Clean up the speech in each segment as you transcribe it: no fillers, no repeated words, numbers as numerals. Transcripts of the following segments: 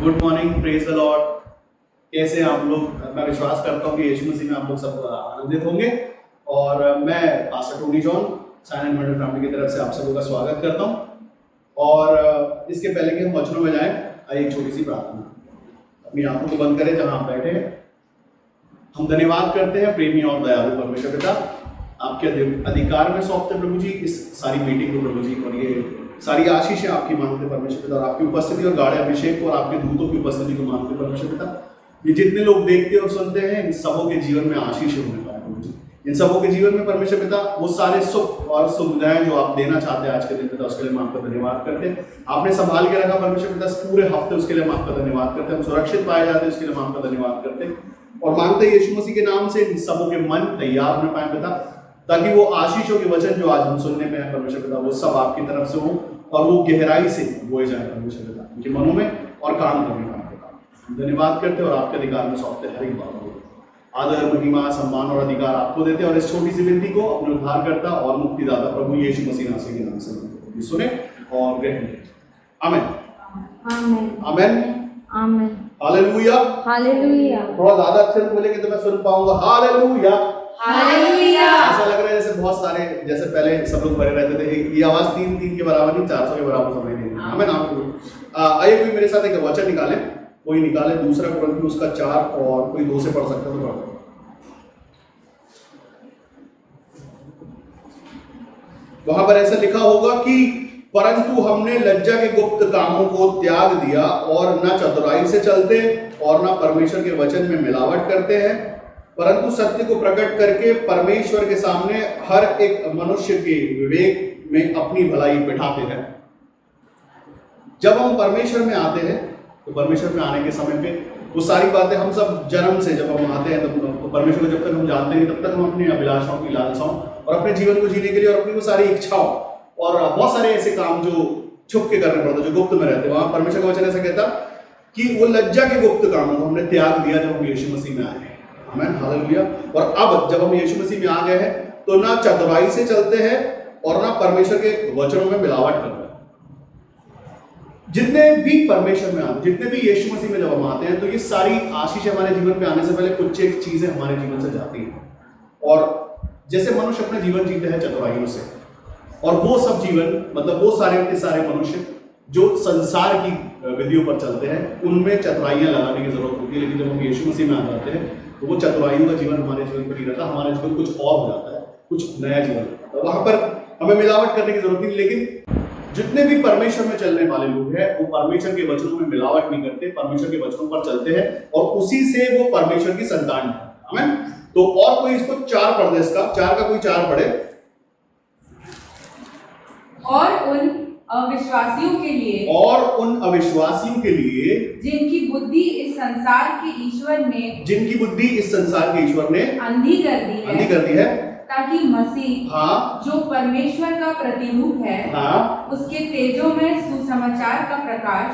Good morning, praise the Lord. कैसे हैं आप लोग? मैं विश्वास करता हूँ कि यीशु मसीह में आप लोग सब आनंदित होंगे। और मैं पास्टर टोनी जॉन साइन एंड मर्डर फैमिली की तरफ से आप सबों का स्वागत करता हूँ। और इसके पहले कि हम वचनों में जाएं, आइए एक छोटी सी प्रार्थना। अपनी आंखों को बंद करें जहां आप बैठे हैं। हम धन्यवाद करते हैं प्रेमी और दयालु परमेश्वर पिता, आपके अधिकार में सौंपते प्रभु जी इस सारी मीटिंग को प्रभु जी, और ये सारी आशीष आपकी मांगते परमेश्वर पिता, और आपकी उपस्थिति और गाढ़े अभिषेक को और आपके दूतों की उपस्थिति को मांगते परमेश्वर पिता। ये जितने लोग देखते और सुनते हैं, इन सबों के जीवन में आशीष होने पाए प्रभु जी। इन सबों के जीवन में परमेश्वर पिता वो सारे सुख और सुविधाएं जो आप देना चाहते हैं आज के दिन पिता, उसके लिए हम आपका धन्यवाद करते हैं। आपने संभाल के रखा परमेश्वर पिता पूरे हफ्ते, उसके लिए हम आपका धन्यवाद करते हैं। हम सुरक्षित पाए जाते हैं, उसके लिए हम आपका धन्यवाद करते हैं और मांगते हैं यीशु मसीह के नाम से इन सबों के मन तैयार होने पाए पिता, ताकि वो आशीषों के वचन जो आज हम सुनने में है परमेश्वर पिता, वो सब आपकी तरफ से हो और वो गहराई से बोए जाए परमेश्वर पिता उनके मनों में और काम करने का धन्यवाद करते हैं। और आपके अधिकार में सौंपते हर एक बात को आदर, महिमा, सम्मान और अधिकार आपको देते हैं। और इस छोटी सी विनती को अपने उद्धारकर्ता और मुक्तिदाता प्रभु यीशु मसीह नासरी के नाम से सुने और ग्रहण करें। आमीन आमीन आमीन हालेलुया हालेलुया। थोड़ा ज्यादा अच्छे से बोलेंगे तो मैं सुन पाऊंगा। Hallelujah hallelujah. ऐसा लग रहा है जैसे बहुत सारे, जैसे पहले सब लोग भरे रहते थे, ये आवाज 3 के बराबर नहीं, 400 के बराबर समय नहीं। आमीन आपको आइए कोई मेरे साथ एक वचन निकाले, कोई निकाले दूसरा कुरिन्थियों उसका 4 और कोई 2 से पढ़ सकता है तो पढ़ो। वहां पर ऐसा लिखा होगा कि परंतु हमने लज्जा के गुप्त कामों को त्याग दिया और न चतुराई से चलते और न परमेश्वर के वचन में मिलावट करते हैं, परंतु सत्य को प्रकट करके परमेश्वर के सामने हर एक मनुष्य के विवेक में अपनी भलाई बिठाते हैं। जब हम परमेश्वर में आते हैं तो परमेश्वर में आने के समय पे वो सारी बातें हम सब जन्म से जब हम आते हैं तब परमेश्वर को जब तक हम जानते हैं तब तक हम अपनी अभिलाषाओं की लालसाओं और अपने जीवन को जीने के लिए और अपनी वो सारी इच्छाओं और बहुत सारे ऐसे काम जो छुप के करने पड़ते, जो गुप्त में रहते, वहां परमेश्वर का वचन ऐसा कहता कि वो लज्जा के गुप्त कामों को हमने त्याग दिया जब हम यीशु मसीह में आए। आमीन हालेलुया। और अब जब हम यीशु मसीह में आ गए हैं तो ना चतुराई से चलते हैं और ना परमेश्वर के वचनों में मिलावट करते हैं। जितने भी परमेश्वर में आते, जितने भी यीशु मसीह में जब हम आते हैं तो ये सारी आशीष हमारे जीवन में आने से पहले कुछ एक चीजें हमारे जीवन से जाती हैं। और जैसे मनुष्य अपना जीवन जीते हैं चतुराइयों से, और वो सब जीवन मतलब वो सारे के सारे मनुष्य जो संसार की विधियों पर चलते हैं उनमें चतुराइयां लगाने की जरूरत होती है। लेकिन जब हम यीशु मसीह में आ जाते हैं तो वो चतुराइयों का जीवन हमारे जीवन पर नहीं रहता, हमारा जीवन कुछ और हो जाता है, कुछ नया जीवन होता है। वहां पर हमें मिलावट करने की जरूरत नहीं। लेकिन जितने भी परमेश्वर में चलने वाले लोग हैं वो परमेश्वर के वचनों में मिलावट नहीं करते, परमेश्वर के वचनों पर चलते हैं और उसी से वो परमेश्वर की संतान है। आमीन। तो और कोई इसको 4 पढ़ दे, इसका 4 का कोई 4 पढ़े। और उन अविश्वासियों के लिए जिनकी बुद्धि इस संसार के ईश्वर ने अंधी कर दी है, ताकि मसीह जो परमेश्वर का प्रतिरूप है उसके तेजों में सुसमाचार का प्रकाश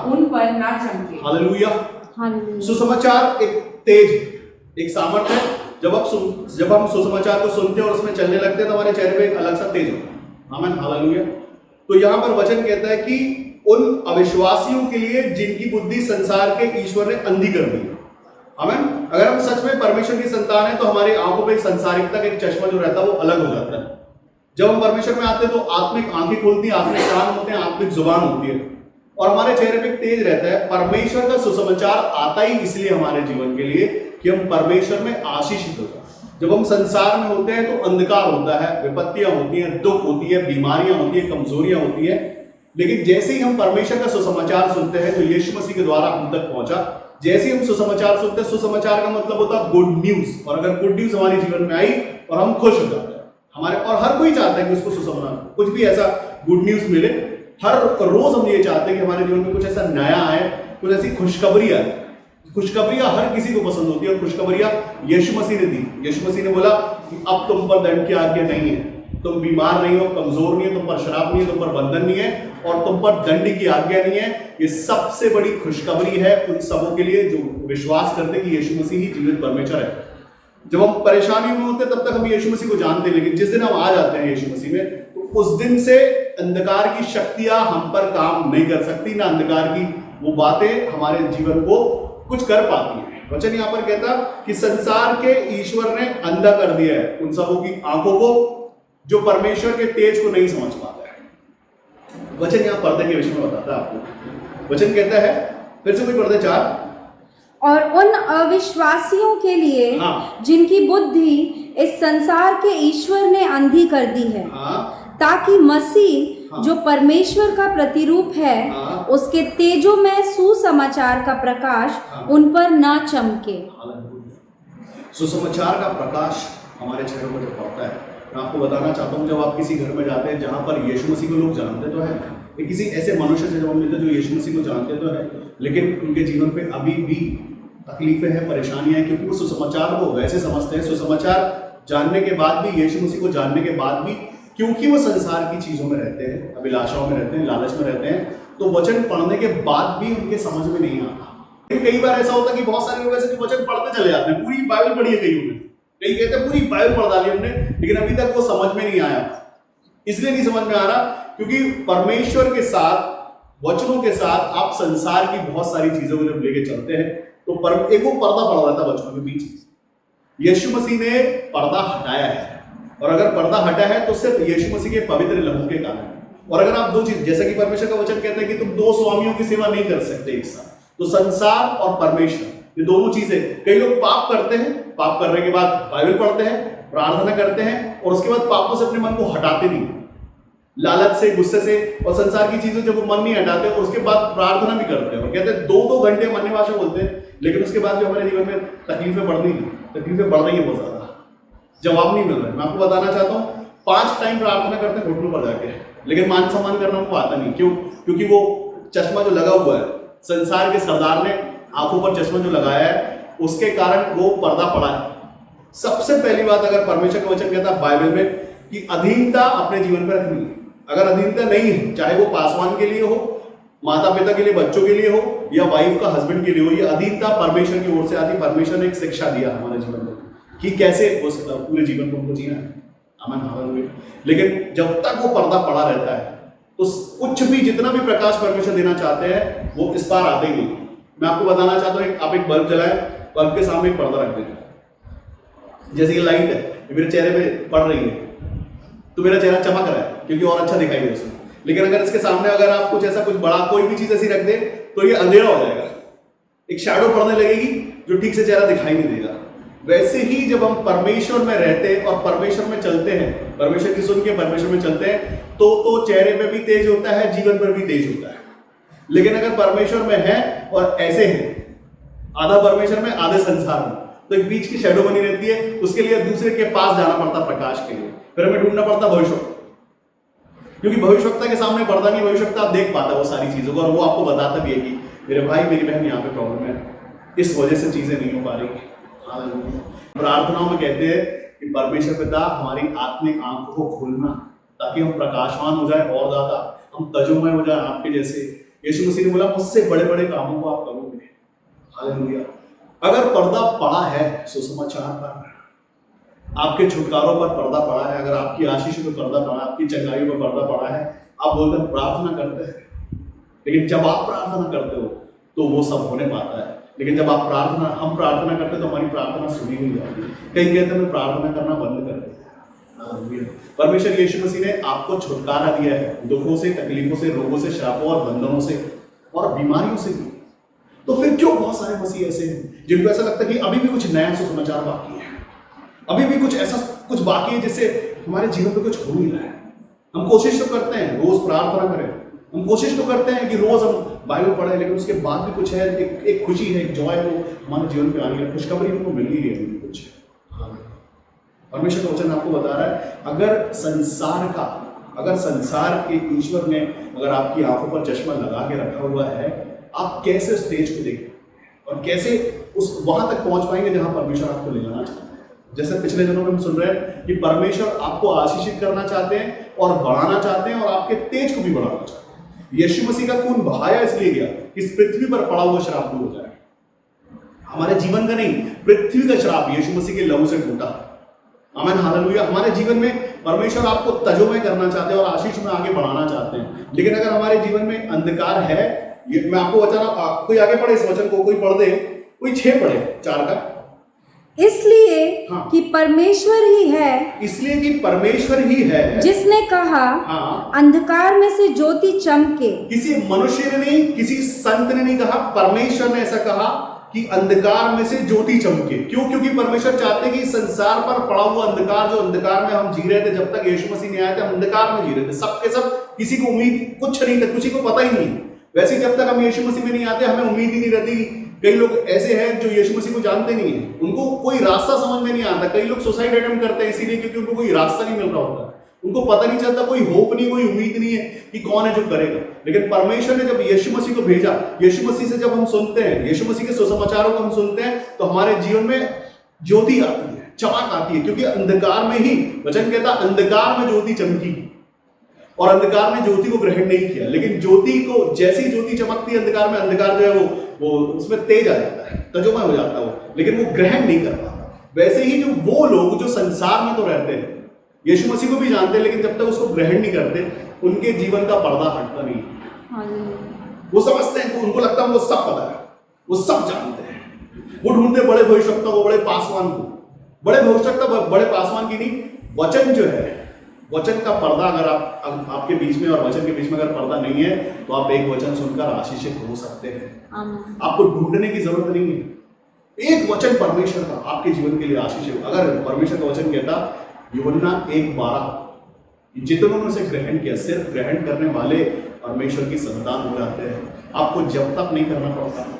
उन पर ना चमके। हालेलुया। सुसमाचार एक तेज, एक सामर्थ्य है। जब हम सुसमाचार को सुनते हैं और उसमें चलने लगते हैं तो हमारे चेहरे पे एक अलग सा तेज होता है। आमीन हालेलुया। तो यहाँ पर वचन कहता है कि उन अविश्वासियों के लिए जिनकी बुद्धि संसार के ईश्वर ने अंधी कर दी। आमीन। अगर हम सच में परमेश्वर की संतान है तो हमारी आंखों पे संसारिकता का एक चश्मा जो रहता है वो अलग हो जाता है। जब हम परमेश्वर में आते हैं तो आत्मिक आंखें खुलती हैं, आत्मिक कान होते हैं, आत्मिक जुबान होती है और हमारे चेहरे पे एक तेज रहता है। परमेश्वर का सुसमाचार आता ही इसलिए हमारे जीवन के लिए कि हम परमेश्वर में आशीषित होते हैं। जब हम संसार में होते हैं तो अंधकार होता है, विपत्तियां होती हैं, दुख होती है, बीमारियां होती है, कमजोरियां होती है। लेकिन जैसे ही हम परमेश्वर का सुसमाचार सुनते हैं जो यीशु मसीह के द्वारा हम तक पहुंचा, जैसे ही हम सुसमाचार सुनते हैं, सुसमाचार का मतलब होता है गुड न्यूज। और अगर गुड न्यूज हमारे जीवन में आई और हम खुश हो जाते हैं, हमारे और हर कोई चाहता है कि उसको सुसमाचार कुछ भी ऐसा गुड न्यूज मिले। हर रोज हम ये चाहते हैं कि हमारे जीवन में कुछ ऐसा नया आए, कुछ ऐसी खुशखबरी आए। खुशखबरियां हर किसी को पसंद होती है और खुशखबरियां यीशु मसीह ने दी। यीशु मसीह ने बोला कि अब तुम पर दंड की आज्ञा नहीं है, तुम बीमार नहीं हो, कमजोर नहीं है, तुम पर शराब नहीं है, तुम पर बंधन नहीं है और तुम पर दंड की आज्ञा नहीं है। ये सबसे बड़ी खुशखबरी है उन सबों के लिए जो विश्वास करते कि यीशु मसीह ही जीवित परमेश्वर है। जब हम परेशानियों में होते तब तक हम यीशु मसीह को जानते हैं, लेकिन जिस दिन हम आ जाते हैं यीशु मसीह में तो उस दिन से अंधकार की शक्तियां हम पर काम नहीं कर सकती, ना अंधकार की वो बातें हमारे जीवन को कुछ कर पाती हैं। वचन यहाँ पर कहता कि संसार के ईश्वर ने अंधा कर दिया है उन सबों की आंखों को जो परमेश्वर के तेज को नहीं समझ पाता है। वचन यहाँ पर्दे के विषय में बताता है आपको। वचन कहता है, फिर से कोई पर्दे 4, और उन अविश्वासियों के लिए जिनकी बुद्धि इस संसार के ईश्वर ने अंधी कर दी है, ताकि मसीह जो परमेश्वर का प्रतिरूप है उसके तेजों में सुसमाचार का प्रकाश उन पर ना चमके। सुसमाचार का प्रकाश हमारे चेहरों पर जब पड़ता है, मैं आपको बताना चाहता हूँ, जब आप किसी घर में जाते हैं जहाँ पर यीशु मसीह को लोग जानते तो है, किसी ऐसे मनुष्य से जब हम मिलते हैं जो यीशु मसीह को जानते तो है, लेकिन उनके जीवन पे अभी भी तकलीफें हैं, परेशानियां हैं, क्योंकि वो सुसमाचार को वैसे समझते हैं, सुसमाचार जानने के बाद भी, यीशु मसीह को जानने के बाद भी, क्योंकि वो संसार की चीजों में रहते हैं, अभिलाषाओं में रहते हैं, लालच में रहते हैं, तो वचन पढ़ने के बाद भी उनके समझ में नहीं आता। कई बार ऐसा होता है कि बहुत सारे लोग ऐसे वचन पढ़ते चले जाते हैं, पूरी बाइबल पढ़ी है कई ने, कई कहते हैं पूरी बाइबल पढ़ डाली हमने, लेकिन अभी तक वो समझ में नहीं आया। इसलिए नहीं समझ में आ रहा क्योंकि परमेश्वर के साथ, वचनों के साथ आप संसार की बहुत सारी चीजों को जब लेके चलते हैं तो एक वो पर्दा पड़ रहा था वचनों के बीच। यीशु मसीह ने पर्दा हटाया है, और अगर पर्दा हटा है तो सिर्फ यीशु मसीह के पवित्र लहू के कारण। और अगर आप दो चीज, जैसा कि परमेश्वर का वचन कहता है कि तुम दो स्वामियों की सेवा नहीं कर सकते एक साथ, तो संसार और परमेश्वर, ये दोनों चीजें, कई लोग पाप करते हैं, पाप करने के बाद बाइबल पढ़ते हैं, प्रार्थना करते हैं, और उसके बाद पापों से अपने मन को हटाते नहीं, लालच से, गुस्से से और संसार की चीजों जब वो मन नहीं हटाते, और उसके बाद प्रार्थना भी करते हैं और कहते हैं 2-2 घंटे अन्य भाषा बोलते हैं, लेकिन उसके बाद जो हमारे जीवन में तकलीफें बढ़ रही है बहुत ज्यादा, जवाब नहीं मिल रहा है। मैं आपको बताना चाहता हूँ, 5 टाइम प्रार्थना करते हैं घुटनों पर जाके, लेकिन मान सम्मान करना उनको आता नहीं। क्यों? क्योंकि वो चश्मा जो लगा हुआ है, संसार के सरदार ने आंखों पर चश्मा जो लगाया है, उसके कारण वो पर्दा पड़ा है। सबसे पहली बात, अगर परमेश्वर का वचन कहता है बाइबल में कि अधीनता अपने जीवन पर रखनी है, अगर अधीनता नहीं है, चाहे वो पासवान के लिए हो, माता पिता के लिए, बच्चों के लिए हो, या वाइफ का हस्बैंड के लिए हो, ये अधीनता परमेश्वर की ओर से आती। परमेश्वर ने एक शिक्षा दिया हमारे जीवन में कि कैसे उस पूरे जीवन को हमको जीना है। आमीन। लेकिन जब तक वो पर्दा पड़ा रहता है तो कुछ भी, जितना भी प्रकाश परमेश्वर देना चाहते हैं, वो इस पार आते ही नहीं। मैं आपको बताना चाहता हूँ, आप एक बल्ब जलाएं, बल्ब के सामने एक पर्दा रख दें। जैसे ये लाइट है, ये मेरे चेहरे पे पड़ रही है, तो मेरा चेहरा चमक रहा है क्योंकि और अच्छा दिखाई दे उसमें। लेकिन अगर इसके सामने अगर आप कुछ ऐसा, कुछ बड़ा, कोई भी चीज ऐसी रख दे तो ये अंधेरा हो जाएगा, एक शैडो पड़ने लगेगी जो ठीक से चेहरा दिखाई नहीं देगा। वैसे ही जब हम परमेश्वर में रहते हैं और परमेश्वर में चलते हैं, परमेश्वर की सुन के परमेश्वर में चलते हैं, तो चेहरे पे भी तेज होता है, जीवन पर भी तेज होता है। लेकिन अगर परमेश्वर में है और ऐसे हैं, आधा परमेश्वर में आधे संसार में, तो एक बीच की शैडो बनी रहती है। उसके लिए दूसरे के पास जाना पड़ता प्रकाश के लिए, फिर हमें ढूंढना पड़ता भविष्यवक्ता, क्योंकि भविष्यवक्ता के सामने पर्दा नहीं, भविष्यवक्ता आप देख पाता वो सारी चीजों को, और वो आपको बताता भी है कि मेरे भाई, मेरी बहन, यहाँ पे प्रॉब्लम है, इस वजह से चीजें नहीं हो पा रही। प्रार्थनाओं में कहते हैं कि परमेश्वर पिता हमारी आत्मिक आंखों को खोलना, ताकि हम प्रकाशवान हो जाए और ज्यादा, हम तजुमय हो जाए आपके जैसे। यीशु मसीह ने बोला, मुझसे बड़े बड़े कामों को आप करोगे। हालेलुया। अगर पर्दा पड़ा है सुसमाचार पर, आपके छुटकारों पर पर्दा पड़ा है, अगर आपकी आशीषों पर पर्दा पड़ा है, आपकी चंगाइयों पर पर्दा पड़ा है, आप बोलते हैं प्रार्थना करते हैं, लेकिन जब आप प्रार्थना करते हो तो वो सब होने पाता है। लेकिन जब हम प्रार्थना करते हैं तो हमारी प्रार्थना सुनी नहीं जाती। कई कहते हैं मैं प्रार्थना करना बंद कर दिया। परमेश्वर यीशु मसीह ने आपको छुटकारा दिया है दुखों से, तकलीफों से, रोगों से, श्रापों और बंधनों से और बीमारियों से भी। तो फिर क्यों बहुत सारे मसीह ऐसे हैं जिनको ऐसा लगता है कि अभी भी कुछ नया सुसमाचार बाकी है, अभी भी कुछ ऐसा कुछ बाकी है जिससे हमारे जीवन में कुछ हो नहीं रहा है। हम कोशिश तो करते हैं रोज प्रार्थना करें, हम कोशिश तो करते हैं कि रोज हम बाइबल पढ़ें, लेकिन उसके बाद भी कुछ है, एक खुशी है, एक जॉय वो हमारे जीवन पे आ रही है, खुशखबरी हमको मिल ही रही है कुछ। परमेश्वर का वचन आपको बता रहा है, अगर संसार के ईश्वर ने अगर आपकी आंखों पर चश्मा लगा के रखा हुआ है, आप कैसे स्टेज को देखें और कैसे उस वहां तक पहुंच पाएंगे जहां परमेश्वर आपको ले जाना चाहते हैं। जैसे पिछले दिनों में हम सुन रहे हैं कि परमेश्वर आपको आशीषित करना चाहते हैं और बढ़ाना चाहते हैं और आपके तेज को भी बढ़ाना चाहते हैं। यीशु मसीह का खून बहाया इसलिए गया कि इस पृथ्वी पर पड़ा हुआ श्राप दूर हो जाए, हमारे जीवन का नहीं, पृथ्वी का श्राप यीशु मसीह के लहू से टूटा। आमीन, हालेलुया। हमारे जीवन में परमेश्वर आपको तजुमय करना चाहते हैं और आशीष में आगे बढ़ाना चाहते हैं, लेकिन अगर हमारे जीवन में अंधकार है ये मैं आपको वचन, कोई आगे पढ़े इस वचन को, कोई पढ़ दे, कोई 6 पढ़े 4 का। इसलिए हाँ। कि परमेश्वर ही है, इसलिए कि परमेश्वर ही है जिसने कहा हाँ, अंधकार में से ज्योति चमके। किसी मनुष्य ने नहीं, किसी संत ने नहीं कहा, परमेश्वर ने ऐसा कहा कि अंधकार में से ज्योति चमके। क्यों? क्योंकि परमेश्वर चाहते कि संसार पर पड़ा हुआ अंधकार, जो अंधकार में हम जी रहे थे जब तक यीशु मसीह नहीं आए थे, हम अंधकार में जी रहे थे, सबके सब, किसी को उम्मीद कुछ नहीं था, किसी को पता ही नहीं। वैसे जब तक हम यीशु मसीह में नहीं आते हमें उम्मीद ही नहीं रहती। कई लोग ऐसे हैं जो यीशु मसीह को जानते नहीं है, उनको कोई रास्ता समझ में नहीं आता। कई लोग सुसाइड अटेम्प्ट करते हैं इसीलिए क्योंकि उनको कोई रास्ता नहीं मिल रहा होता, उनको पता नहीं चलता, कोई होप नहीं, कोई उम्मीद नहीं है कि कौन है जो करेगा। लेकिन परमेश्वर ने जब यीशु मसीह को भेजा, यीशु मसीह से जब हम सुनते हैं, यीशु मसीह के सुसमाचारों को हम सुनते हैं, तो हमारे जीवन में ज्योति आती है, चमक आती है। क्योंकि अंधकार में ही, वचन कहता अंधकार में ज्योति चमकी, और अंधकार ने ज्योति को ग्रहण नहीं किया। लेकिन ज्योति को, जैसी ज्योति चमकती है अंधकार में, अंधकार जो है वो उसमें तेज आ जाता है, तजोमय हो जाता है वो, लेकिन वो ग्रहण नहीं कर पाता। वैसे ही जो वो लोग जो संसार में तो रहते हैं, यीशु मसीह को भी जानते हैं, लेकिन जब तक उसको ग्रहण नहीं करते, उनके जीवन का पर्दा हटता नहीं। वो समझते हैं, उनको लगता है वो सब पता है, वो सब जानते हैं। वो ढूंढते बड़े भविष्यवक्ता को, बड़े पासवान को, बड़े भविष्यवक्ता बड़े पासवान की नहीं, वचन जो है, वचन का पर्दा अगर आपके बीच में और वचन के बीच में अगर पर्दा नहीं है, तो आप एक वचन सुनकर आशीषित हो सकते हैं। आपको ढूंढने की जरूरत नहीं है। एक वचन परमेश्वर का आपके जीवन के लिए आशीष है। अगर परमेश्वर का वचन कहता यूहन्ना 1:12, जितनों ने उसे ग्रहण किया, सिर्फ ग्रहण करने वाले परमेश्वर की संतान हो जाते हैं। आपको जब तक नहीं करना पड़ता।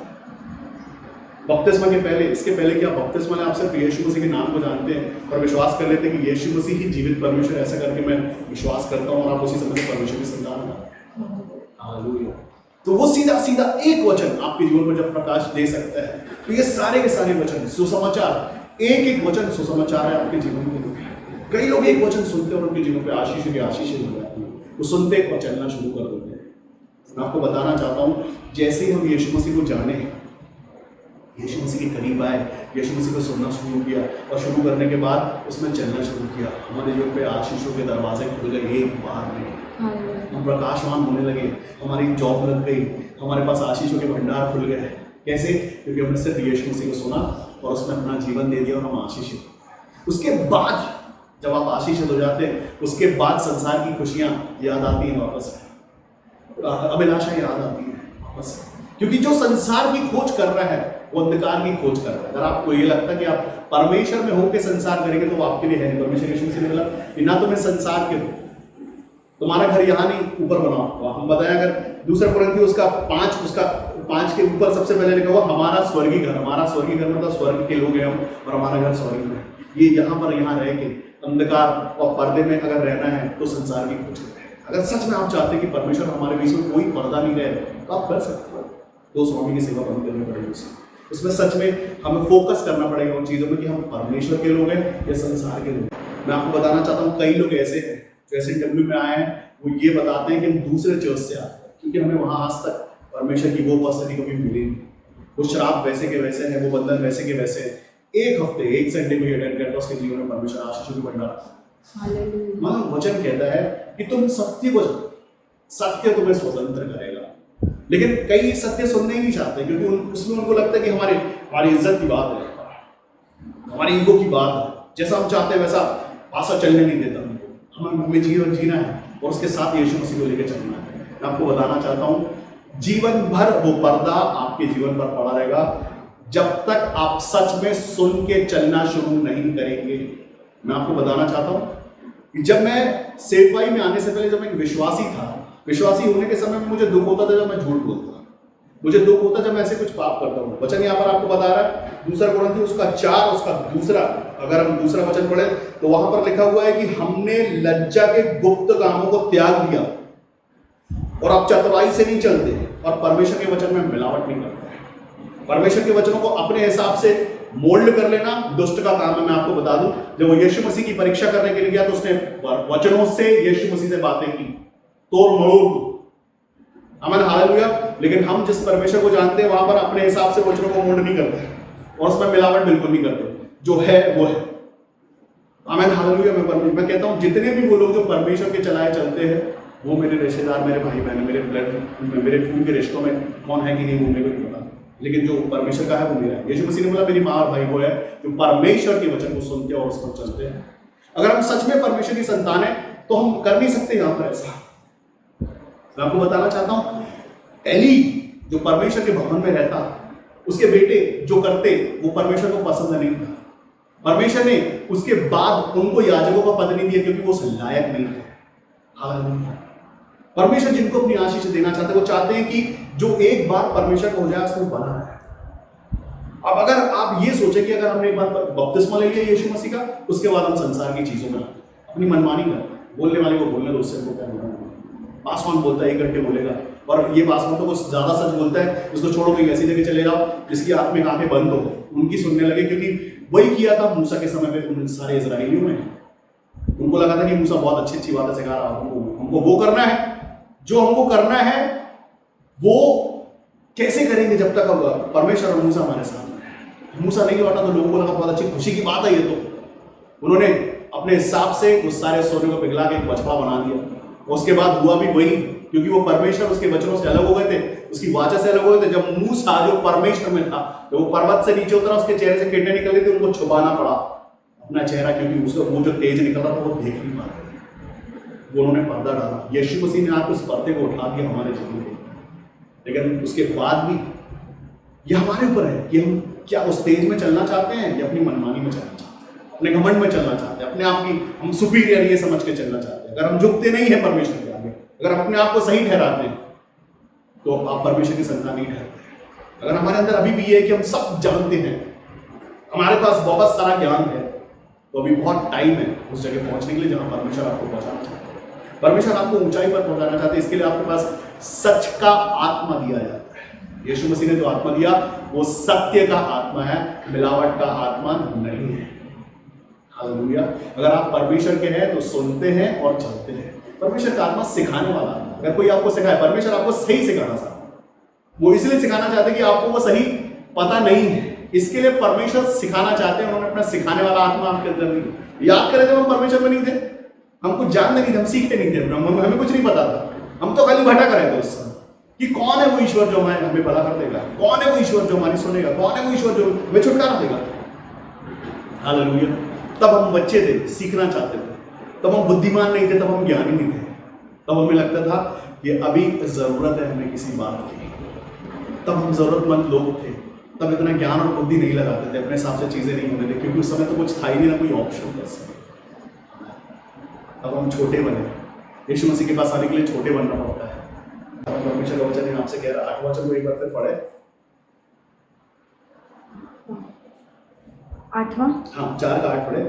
बपतिस्मा के पहले, इसके पहले कि आप बपतिस्मा में आप सिर्फ यीशु मसीह के नाम को जानते हैं और विश्वास कर लेते हैं कि यीशु मसीह ही जीवित परमेश्वर, ऐसा करके मैं विश्वास करता हूँ, और आप उसी समय परमेश्वर की संतान हो। हालेलुया। तो वो सीधा सीधा एक वचन आपके जीवन में जब प्रकाश दे सकता है, तो ये सारे के सारे वचन सुसमाचार, एक एक वचन सुसमाचार है आपके जीवन के लिए। कई लोग एक वचन सुनते हैं और उनके जीवन पे आशीष की आशीष हो जाती है, वो सुनते और चलना शुरू कर देते हैं। मैं आपको बताना चाहता हूँ, जैसे ही हम यीशु मसीह को जाने, यीशु मसीह के करीब आए, यीशु मसीह को सुनना शुरू किया और शुरू करने के बाद उसमें चलना शुरू किया, हमारे जीवन पे आशीषों के दरवाजे खुल गए एक बार में। हम प्रकाशवान होने लगे, हमारी जॉब लग गई, हमारे पास आशीषों के भंडार खुल गए। कैसे? क्योंकि हमने सिर्फ यीशु मसीह को सुना और उसमें अपना जीवन दे दिया और हम आशीषित। उसके बाद जब आप आशीषित हो जाते हैं, उसके बाद संसार की खुशियां याद आती हैं वापस, अभिलाषा याद आती है वापस। क्योंकि जो संसार की खोज कर रहा है वो अंधकार की खोज कर रहा है। अगर आपको ये लगता है कि आप परमेश्वर में होकर संसार करेंगे, तो वो आपके लिए है नहीं। परमेश्वर यीशु मसीह ने बोला कि ना तुम्हें संसार के, तुम्हारा घर यहाँ नहीं ऊपर बना हुआ। हम बताएं, अगर दूसरा कुरिन्थियों उसका 5 के ऊपर सबसे पहले लिखा हुआ हमारा स्वर्गीय घर। हमारा स्वर्गीय घर मतलब स्वर्ग के लोग हैं हम, और हमारा घर स्वर्ग में। ये यहाँ रह के अंधकार और पर्दे में अगर रहना है तो संसार की खोज करें। अगर सच में आप चाहते हैं कि परमेश्वर हमारे बीच में कोई पर्दा नहीं रहे, तो आप कर सकते हो। तो स्वामी की सेवा बंद करनी पड़ेगी उसमें सच में हमें फोकस करना पड़ेगा उन चीज़ों में कि हम परमेश्वर के लोग हैं या संसार के लोग हैं। मैं आपको बताना चाहता हूँ, कई लोग ऐसे हैं जो SNW में आए हैं, वो ये बताते हैं कि हम दूसरे चर्च से आते हैं क्योंकि हमें वहाँ आज तक परमेश्वर की वो उपस्थिति कभी मिली नहीं। वो शराब वैसे के वैसे है, वो बंधन वैसे के वैसे है। एक हफ्ते, एक संडे को अटेंड करता, उसके जीवन में परमेश्वर आशीषों की भंडार। मतलब वचन कहता है कि तुम सत्य को, सत्य तुम्हें स्वतंत्र करेगा। लेकिन कई सत्य सुनने ही नहीं चाहते क्योंकि उसमें उनको लगता है कि हमारी इज्जत की बात है, हमारी ईगो की बात है, जैसा हम चाहते हैं वैसा पासा चलने नहीं देता हमको। हमें जीवन जीना है और उसके साथ यीशु मसीह को लेकर चलना है। मैं आपको बताना चाहता हूँ, जीवन भर वो पर्दा आपके जीवन पर पड़ा रहेगा जब तक आप सच में सुन के चलना शुरू नहीं करेंगे। मैं आपको बताना चाहता हूँ कि जब मैं सेवकाई में आने से पहले जब मैं एक विश्वासी था, विश्वासी होने के समय में मुझे दुख होता था जब मैं झूठ बोलता, मुझे दुख होता जब मैं ऐसे कुछ पाप करता हूँ। वचन यहाँ पर आपको बता रहा है, दूसरा कुरिन्थियों उसका 4 उसका दूसरा, अगर हम दूसरा वचन पढ़े तो वहां पर लिखा हुआ है कि हमने लज्जा के गुप्त कामों को त्याग दिया और अब चतुराई से नहीं चलते और परमेश्वर के वचन में मिलावट नहीं करते। परमेश्वर के वचनों को अपने हिसाब से मोल्ड कर लेना दुष्ट का काम है। मैं आपको बता दूं, जब वो यीशु मसीह की परीक्षा करने के लिए गया तो उसने वचनों से यीशु मसीह से बातें की, तोड़ मरोड़। आमीन, हालेलुया। लेकिन हम जिस परमेश्वर को जानते हैं वहां पर अपने हिसाब से वचनों को मोल्ड नहीं करते और उसमें मिलावट बिल्कुल नहीं करते, जो है वो है। आमीन, हालेलुया। मैं कहता हूं जितने भी वो लोग जो परमेश्वर के चलाए चलते हैं वो मेरे रिश्तेदार, मेरे भाई बहन, मेरे ब्लड, मेरे खून के रिश्तों में कौन है कि नहीं वो मेरे को नहीं पता, लेकिन जो परमेश्वर का है वो मेरा है। यीशु मसीह ने बोला मेरी माँ और भाई वो है जो परमेश्वर के वचन को सुनते हैं और उस पर चलते हैं। अगर हम सच में परमेश्वर की संतान है तो हम कर नहीं सकते यहाँ पर ऐसा। मैं आपको बताना चाहता हूँ, एली जो परमेश्वर के भवन में रहता, उसके बेटे जो करते वो परमेश्वर को पसंद नहीं था। परमेश्वर ने उसके बाद उनको याजकों का पद नहीं दिया क्योंकि वो उस लायक नहीं थे। हालेलुया। परमेश्वर जिनको अपनी आशीष देना चाहते हैं वो चाहते हैं कि जो एक बार परमेश्वर को हो जाए उसमें बना रहे। अब अगर आप ये सोचें कि अगर हमने एक बार बपतिस्मा ले लिया यीशु मसीह का, उसके बाद हम संसार की चीजों में अपनी मनमानी करते हैं, बोलने वाले को बोलने दो, उससे हमको क्या बोलना। पासवान बोलता है 1 घंटे बोलेगा, और ये पासवान तो कुछ ज्यादा सच बोलता है, उसको छोड़ो कहीं ऐसी जगह चले जाओ जिसकी आत्मिक आंखें बंद हो, उनकी सुनने लगे, क्योंकि वही किया था मूसा के समय में उन सारे इजराइलियों में। उनको लगा था कि मूसा बहुत अच्छी अच्छी बातें सिखा रहा है, हमको वो करना है, जो हमको करना है वो कैसे करेंगे जब तक परमेश्वर और मूसा हमारे साथ में। मूसा नहीं लौटा तो लोगों को लगा बहुत अच्छी खुशी की बात है ये, तो उन्होंने अपने हिसाब से उस सारे सोने को पिघला के एक बछड़ा बना दिया। उसके बाद हुआ भी वही, क्योंकि वो परमेश्वर उसके वचनों से अलग हो गए थे, उसकी वाचा से अलग हो गए थे। जब मूसा जो परमेश्वर में था, तो वो पर्वत से नीचे उतरा, उसके चेहरे से किरणें निकल रही थी, उनको छुपाना पड़ा अपना चेहरा, क्योंकि उसका वो जो तेज निकल रहा था वो देख नहीं पा रहे थे। वो उन्होंने पर्दा डाला। यीशु मसीह ने आपको उस पर्दे को उठा दिया हमारे जीवन में, लेकिन उसके बाद भी ये हमारे ऊपर है कि हम क्या उस तेज में चलना चाहते हैं या अपनी मनमानी में चलना चाहते हैं, अपने घमंड में चलना चाहते हैं, अपने आप की हम सुपीरियर ये समझ के चलना चाहते हैं। अगर हम झुकते नहीं है परमेश्वर के आगे, अगर अपने आप को सही ठहराते हैं, तो आप परमेश्वर की संतान नहीं ठहरते। अगर हमारे अंदर अभी भी ये है कि हम सब जानते हैं, हमारे पास बहुत सारा ज्ञान है, तो अभी बहुत टाइम है उस जगह पहुंचने के लिए जहां परमेश्वर आपको पहुंचाना चाहते हैं। परमेश्वर आपको ऊंचाई पर पहुंचाना चाहते हैं। इसके लिए आपके पास सच का आत्मा दिया जाता है। यीशु मसीह ने जो आत्मा दिया वो सत्य का आत्मा है, मिलावट का आत्मा नहीं है। हालेलुया। अगर आप परमेश्वर के हैं तो सुनते हैं और चलते हैं। परमेश्वर का आत्मा सिखाने वाला है। अगर कोई आपको सिखाए, परमेश्वर आपको सही सिखाना चाहता है, वो इसलिए सिखाना चाहते हैं कि आपको वो सही पता नहीं है, इसके लिए परमेश्वर सिखाना चाहते हैं। उन्होंने अपना सिखाने वाला आत्मा आपके अंदर नहीं। याद करें जब हम परमेश्वर में नहीं थे, हम कुछ जानते नहीं थे, हम सीखते नहीं थे, हमें कुछ नहीं पता था, हम तो खाली भटक रहे थे उस समय कि कौन है वो ईश्वर जो हमें भला कर देगा, कौन है वो ईश्वर जो हमारी सुनेगा, कौन है वो ईश्वर जो हमें छुटकारा देगा। हालेलुया। तब हम बच्चे थे, सीखना चाहते थे, तब हम बुद्धिमान नहीं थे, तब हम ज्ञानी नहीं थे, तब हमें लगता था कि अभी जरूरत है हमें किसी बात की, तब हम जरूरतमंद लोग थे, तब इतना ज्ञान और बुद्धि नहीं लगाते थे, अपने हिसाब से चीजें नहीं होने थे, क्योंकि उस समय तो कुछ था ही नहीं, ना कोई ऑप्शन था। अब हम छोटे बने, यीशु मसीह के पास आने के लिए छोटे बनना पड़ता है। परमेश्वर का वचन आपसे कह रहा है, 8वां वचन को एक बार फिर पढ़े। 8वां, हाँ 4 का 8 पढ़े।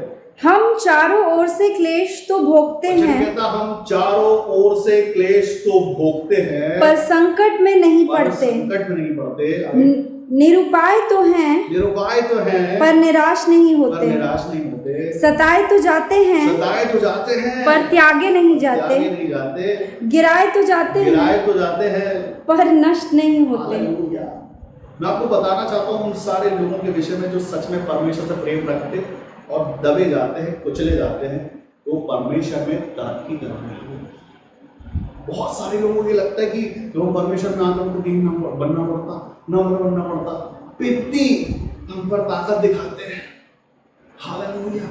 हम चारों ओर से क्लेश तो भोगते हैं, कहता हम चारों ओर से क्लेश तो भोगते हैं, पर संकट में नहीं पड़ते, संकट में नहीं पड़ते। निरुपाय तो हैं, निरुपाय तो हैं, पर निराश नहीं होते, पर निराश नहीं होते। सताए तो जाते हैं, सताए तो जाते हैं, पर त्यागे नहीं जाते, त्यागे नहीं जाते। गिराए तो जाते हैं, गिराए तो जाते हैं, पर नष्ट नहीं होते। हालेलुया। मैं आपको बताना चाहता हूँ उन सारे लोगों के विषय में जो सच में परमेश्वर से प्रेम रखते और दबे जाते हैं, कुचले जाते हैं, वो परमेश्वर में तरक्की करते हैं। बहुत सारे लोगों को ये लगता है कि जब हम परमेश्वर में आते हैं तो टीम बनना पड़ता, नम्र बनना पड़ता, पित्ती हम पर ताकत दिखाते हैं। हालेलुया।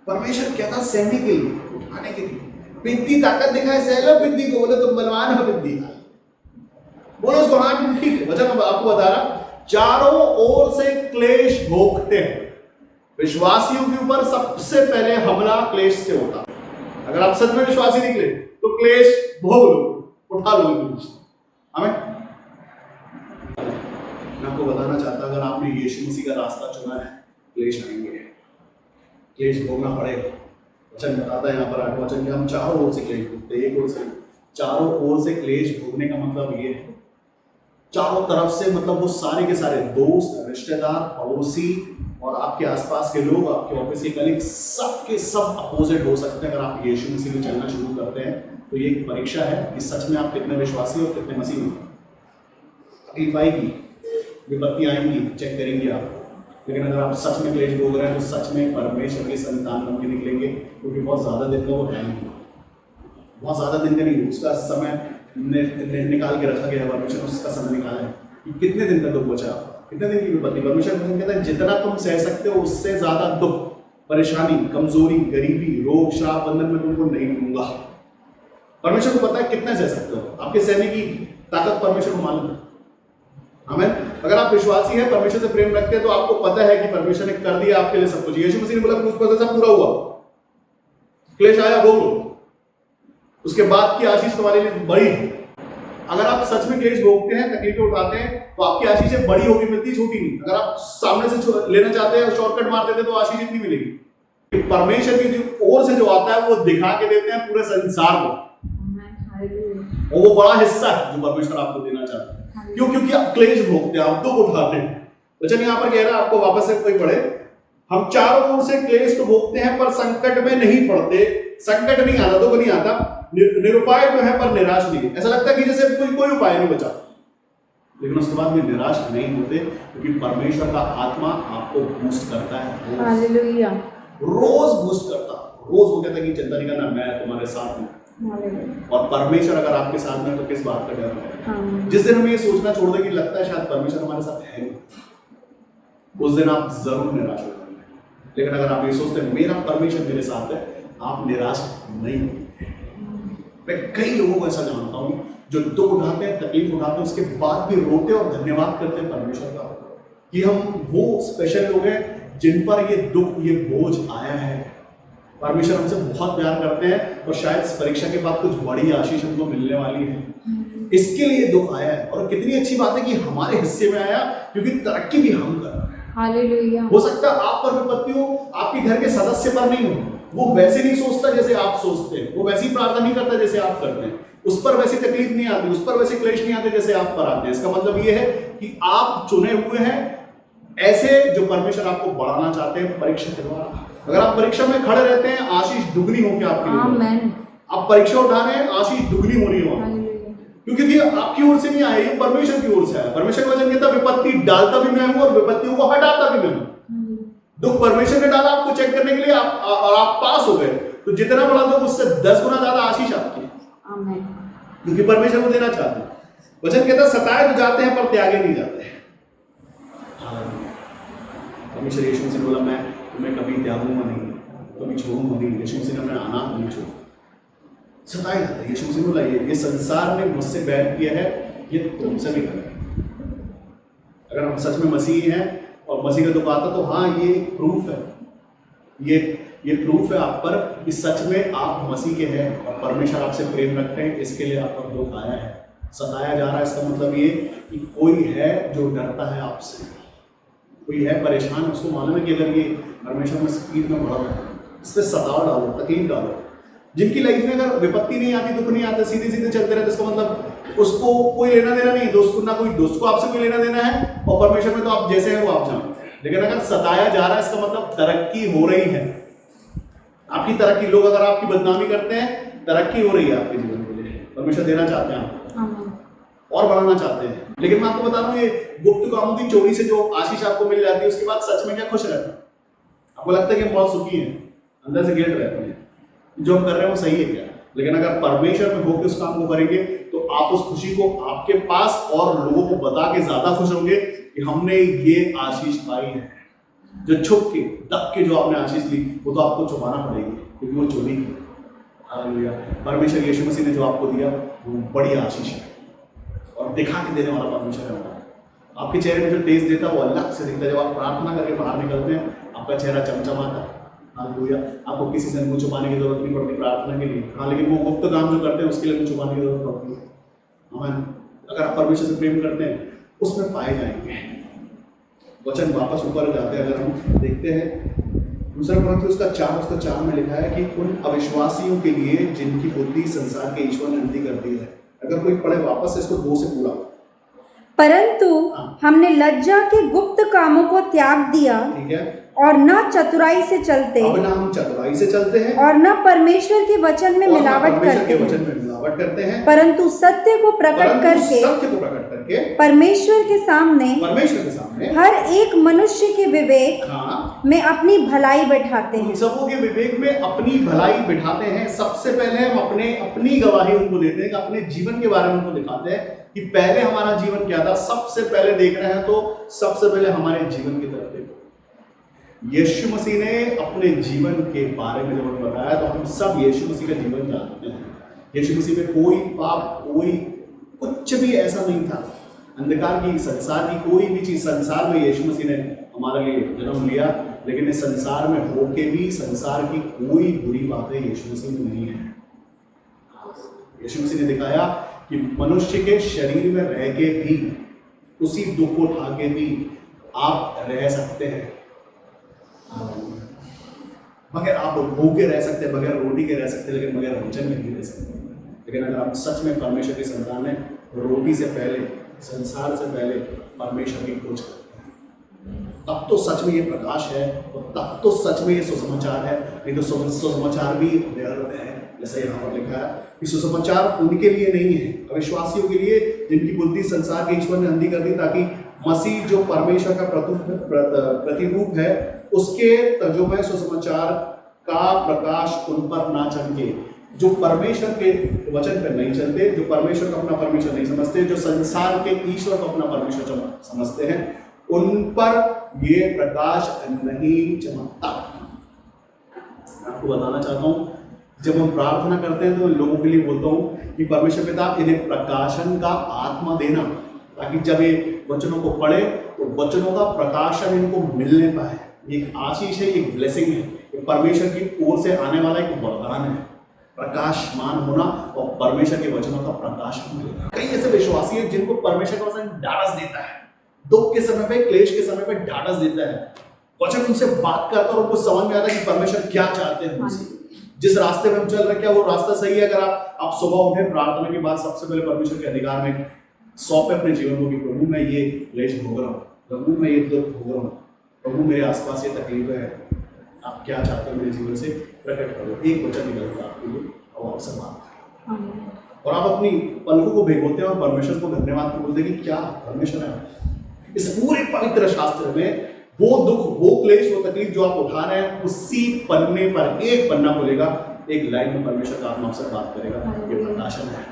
परमेश्वर कहता सहने के लिए, उठाने के लिए, पित्ती ताकत दिखाए, सह लो पित्ती को, बोले तुम बलवान हो पित्ती, बोलो उसको हाथ में, ठीक है। वचन आपको बता रहा, चारों ओर से क्लेश भोगते हैं। विश्वासियों के ऊपर सबसे पहले हमला क्लेश से होता। अगर आप सच में विश्वासी निकले तो क्लेश भोग लो, उठा लो क्लेश। हमें मैं आपको बताना चाहता, अगर आपने यीशु मसीह का रास्ता चुना है, क्लेश आएंगे, क्लेश भोगना पड़ेगा। वचन बताता है यहाँ पर 8वां वचन कि हम चारों ओर से क्लेश भोगते हैं। एक ओर से, चारों ओर से क्लेश भोगने का मतलब ये है, चारों तरफ से, मतलब वो सारे के सारे दोस्त, रिश्तेदार, पड़ोसी और आपके आसपास के लोग, आपके ऑफिस के कलीग, सब के सब अपोजिट हो सकते हैं। अगर आप यीशु मसीह में चलना शुरू करते हैं तो ये एक परीक्षा है कि सच में आप कितने विश्वासी और कितने मसीह हैं। तकलीफ आएगी, विपत्तियां आएंगी, चेक करेंगे आप, लेकिन अगर आप सच में क्लेश भोग रहे हैं तो सच में परमेश्वर के संतान बन के निकलेंगे, क्योंकि बहुत ज़्यादा दिन का वो है नहीं, बहुत ज्यादा दिन का नहीं, उसका समय निकाल के रखा गया है, परमेश्वर उसका समय निकाला है कि कितने दिन का दुख बचा, कितने दिन की विपत्ति। परमेश्वर कहता है जितना तुम सह सकते हो उससे ज्यादा दुख, परेशानी, कमजोरी, गरीबी, रोग, श्राप, बंधन में तुमको नहीं दूंगा। परमेश्वर को पता है कितना सह सकते हो, आपके सहने की ताकत परमेश्वर को मालूम है। आमीन। अगर आप विश्वासी हैं, परमेश्वर से प्रेम रखते हैं, तो आपको पता है कि परमेश्वर ने कर दिया आपके लिए सब कुछ। यीशु मसीह ने बोला क्रूस पर सब पूरा हुआ, क्लेश आया भोग लो, उसके बाद की आशीष तुम्हारे लिए बड़ी है। अगर आप सच में क्लेश भोगते हैं, तकलीफें उठाते हैं, तो आपकी आशीष बड़ी होगी, मिलती छोटी नहीं। अगर आप सामने से लेना चाहते हैं और शॉर्टकट मार देते हैं तो आशीष इतनी मिलेगी। परमेश्वर की जो ओर से जो आता है वो दिखा के देते हैं पूरे संसार को, और वो बड़ा हिस्सा है जो परमेश्वर आपको देना चाहता है। क्यों? क्योंकि आप क्लेश भोगते हैं, आप दुख उठाते हैं। वचन यहाँ पर कह रहा है, आपको वापस से कोई पढ़े, हम चारों ओर से क्लेश तो भोगते हैं पर संकट में नहीं पड़ते। संकट नहीं आता, दुख नहीं आता, निरुपाय तो है पर निराश नहीं। ऐसा लगता है कि जैसे कोई उपाय नहीं बचा, लेकिन उसके बाद भी निराश नहीं होते, क्योंकि परमेश्वर का आत्मा आपको बूस्ट करता है। हालेलुया। रोज बूस्ट करता, रोज वो कहता है कि चिंता नहीं करना, मैं तुम्हारे साथ हूँ। और परमेश्वर अगर आपके साथ में तो किस बात का डर है? जिस दिन हमें ये सोचना छोड़ दें कि लगता है शायद परमेश्वर हमारे साथ है, उस दिन आप जरूर निराश हो जाएंगे। लेकिन अगर आप ये सोचते हैं मेरा परमेश्वर मेरे साथ है, आप निराश नहीं होंगे। मैं कई लोगों को ऐसा जानता हूं जो दुख उठाते हैं, तकलीफ उठाते हैं, उसके बाद भी रोते और धन्यवाद करते हैं परमेश्वर का कि हम वो स्पेशल लोग हैं जिन पर ये दुख, ये बोझ आया है। परमेश्वर हमसे बहुत प्यार करते हैं और शायद इस परीक्षा के बाद कुछ बड़ी आशीष हमको मिलने वाली है, इसके लिए दुख आया है। और कितनी अच्छी बात है कि हमारे हिस्से में आया, क्योंकि तरक्की भी हम कर रहे हैं। हालेलुया। हो सकता है आप पर विपत्ति हो, आपके घर के सदस्य पर नहीं हो, वो वैसे नहीं सोचता जैसे आप सोचते हैं, वो वैसी प्रार्थना नहीं करता जैसे आप करते हैं, उस पर वैसी तकलीफ नहीं आती, उस पर वैसे क्लेश नहीं आते जैसे आप पर आते हैं। इसका मतलब ये है कि आप चुने हुए हैं ऐसे जो परमेश्वर आपको बढ़ाना चाहते हैं परीक्षा के द्वारा। अगर आप परीक्षा में खड़े रहते हैं, आशीष दुगनी होकर आपके लिए। आमीन। आप परीक्षा उठा रहे हैं, आशीष दुगनी हो रही हो, क्योंकि आपकी ओर से नहीं आए, ये परमेश्वर की ओर से आया। परमेश्वर का वचन कहता है विपत्ति डालता भी मैं हूं और विपत्तियों को हटाता भी मैं हूं। दुख परमेश्वर ने डाला आपको चेक करने के लिए, आप पास हो गए, तो जितना बड़ा दुख उससे 10 गुना ज्यादा आशीष आपकी, क्योंकि परमेश्वर को देना चाहते हैं। वचन कहता है सताए तो जाते हैं पर त्यागे नहीं जाते। परमेश्वर यीशु मसीह ने बोला मैं तुम्हें कभी त्यागूंगा नहीं, कभी छोड़ूंगा नहीं। यीशु मसीह ने हमें अनाथ नहीं छोड़ा, सताए जाते हैं। यीशु मसीह ने बोला ये संसार ने मुझसे बैर किया है, ये तुमसे भी करेगा। अगर हम सच में मसीह हैं और मसीह का दुख आता, तो हाँ ये प्रूफ है, ये प्रूफ है आप पर कि सच में आप मसीह के हैं और परमेश्वर आपसे प्रेम रखते हैं, इसके लिए आप पर दुख आया है, सताया जा रहा है। इसका मतलब ये कि कोई है जो डरता है आपसे, कोई है परेशान, उसको मालूम है कि अगर ये परमेश्वर में स्पीड में बढ़ा है, इस पर सताव डालो, तकलीफ डालो। जिनकी लाइफ में अगर विपत्ति नहीं आती, दुख नहीं आता, सीधे सीधे चलते रहते, इसका मतलब उसको कोई लेना देना नहीं, दोस्त को ना कोई दोस्त को आपसे कोई लेना देना है, और परमेश्वर में तो आप जैसे हैं वो आप जानते हैं। लेकिन अगर सताया जा रहा है, इसका मतलब तरक्की हो रही है, आपकी तरक्की। लोग अगर आपकी बदनामी करते हैं, तरक्की हो रही है आपके जीवन के लिए, परमेश्वर देना चाहते हैं आपको और बढ़ाना चाहते हैं। लेकिन मैं आपको बता रहा हूँ, ये गुप्त कामों की चोरी से जो आशीष आपको मिल जाती है, उसके बाद सच में क्या खुश रहते हैं? आपको लगता है कि हम बहुत सुखी हैं, अंदर से गिल्ट रहते हैं, जो हम कर रहे हैं वो सही है क्या? लेकिन अगर परमेश्वर में होकर उस काम को करेंगे, तो आप उस खुशी को आपके पास और लोगों को बता के ज्यादा खुश होंगे कि हमने ये आशीष पाई है। जो छुप के दब के जो आपने आशीष ली, वो तो आपको छुपाना पड़ेगी, क्योंकि वो चोरी है। हालेलुया। परमेश्वर यीशु मसीह ने जो आपको दिया वो बड़ी आशीष है, और दिखा के देने वाला परमेश्वर है। आपके चेहरे में जो तेज देता है वो अलग से दिखता है। जब आप प्रार्थना करके बाहर निकलते हैं, आपका चेहरा चमचमाता है। हालेलुया। आपको किसी से मुंह छुपाने की जरूरत नहीं पड़ती प्रार्थना के लिए। हाँ, लेकिन वो गुप्त काम जो करते हैं उसके लिए मुंह छुपाने की जरूरत पड़ती है। आमीन। अगर आप परमेश्वर से प्रेम करते हैं, उसमें पाए जाएंगे। वचन वापस ऊपर जाते हैं, अगर हम देखते हैं दूसरा ग्रंथ उसका 4 में लिखा है कि उन अविश्वासियों के लिए जिनकी बुद्धि संसार के ईश्वर ने अंधी कर दी है। अगर कोई पढ़े वापस इसको 2 से पूरा। परंतु हमने लज्जा के गुप्त कामों को त्याग दिया, ठीक है, और न चतुराई से चलते, अब ना हम चतुराई से चलते हैं, और न परमेश्वर के वचन में मिलावट करते हैं, परंतु सत्य को प्रकट करके परमेश्वर के सामने हर एक मनुष्य के विवेक में अपनी भलाई बैठाते उन हैं। सबों के विवेक में अपनी भलाई बिठाते हैं। सबसे पहले हम अपनी गवाही उनको देते हैं, कि अपने जीवन के बारे में उनको दिखाते हैं कि पहले हमारा जीवन क्या था। सबसे पहले देख रहे हैं तो सबसे पहले हमारे जीवन की तरफ देखो। यीशु मसीह ने अपने जीवन के बारे में जब हमें बताया तो हम सब यीशु मसीह का जीवन जानते हैं। यीशु मसीह में कोई पाप, कोई कुछ भी ऐसा नहीं था। अंधकार की, संसार की कोई भी चीज, संसार में यीशु मसीह ने हमारे लिए जन्म लिया, लेकिन इस संसार में होके भी संसार की कोई बुरी बातें यीशु मसीह में नहीं है। यीशु मसीह ने दिखाया कि मनुष्य के शरीर में रह के भी, उसी दुख को उठा के भी आप रह सकते हैं। बगैर आप भूखे रह सकते हैं, बगैर रोटी के रह सकते हैं, लेकिन बगैर वचन में नहीं रह सकते। लेकिन अगर आप सच में परमेश्वर की संतान हैं, रोटी से पहले, संसार से पहले परमेश्वर की खोज करते हैं, तब तो सच में ये प्रकाश है, और तब तो सच में ये सुसमाचार है। नहीं तो सुसमाचार भी व्यर्थ है। जैसे यहाँ पर लिखा है कि सुसमाचार उनके लिए नहीं है, अविश्वासियों के लिए, जिनकी बुद्धि संसार के ईश्वर ने अंधी कर दी, ताकि मसीह जो परमेश्वर का प्रतिरूप है, उसके तर्जुमे सुसमाचार का प्रकाश उन पर ना चमके। जो परमेश्वर के वचन पर नहीं चलते, जो परमेश्वर को अपना परमेश्वर नहीं समझते, जो संसार के ईश्वर को अपना परमेश्वर समझते हैं, उन पर ये प्रकाश नहीं चमकता। आपको बताना चाहता हूं, जब हम प्रार्थना करते हैं तो लोगों के लिए बोलता हूं कि परमेश्वर पिता, इन्हें प्रकाशन का आत्मा देना, ताकि जब ये वचनों को पढ़े तो वचनों का प्रकाशन इनको मिलने पाए। एक आशीष है, एक ब्लेसिंग है, ये परमेश्वर की ओर से आने वाला एक वरदान है। प्रकाशमान होना और परमेश्वर के वचनों का प्रकाश मिलना। कई ऐसे विश्वासी हैं जिनको परमेश्वर का वचन ढाढ़स देता है, दुख के समय पे, क्लेश के समय पे ढाढ़स देता है। वचन उनसे बात करता है और उनको समझ में आता है कि परमेश्वर क्या चाहते हैं हमसे, जिस रास्ते में हम चल रहे हैं, क्या वो रास्ता सही है। अगर आप सुबह उठे, प्रार्थना के बाद सबसे पहले परमेश्वर के अधिकार में सौंपे अपने जीवन को कि प्रभु मैं ये क्लेश भोग रहा हूँ, प्रभु मैं ये दुख भोग रहा हूँ, प्रभु मेरे आसपास ये तकलीफें हैं, आप क्या चाहते हो मेरे जीवन से, प्रकट करो। एक वचन निकलता आपके लिए और आपसे बात करें, और आप अपनी पलकों को भिगोते हैं और परमेश्वर को धन्यवाद बोलते हैं कि क्या परमेश्वर है। इस पूरे पवित्र शास्त्र में वो दुख, वो क्लेश, वो तकलीफ जो आप उठा रहे हैं, उसी पन्ने पर, एक पन्ना खोलेगा, एक लाइन में परमेश्वर का आत्मा आपसे बात करेगा। ये प्रकाशन है।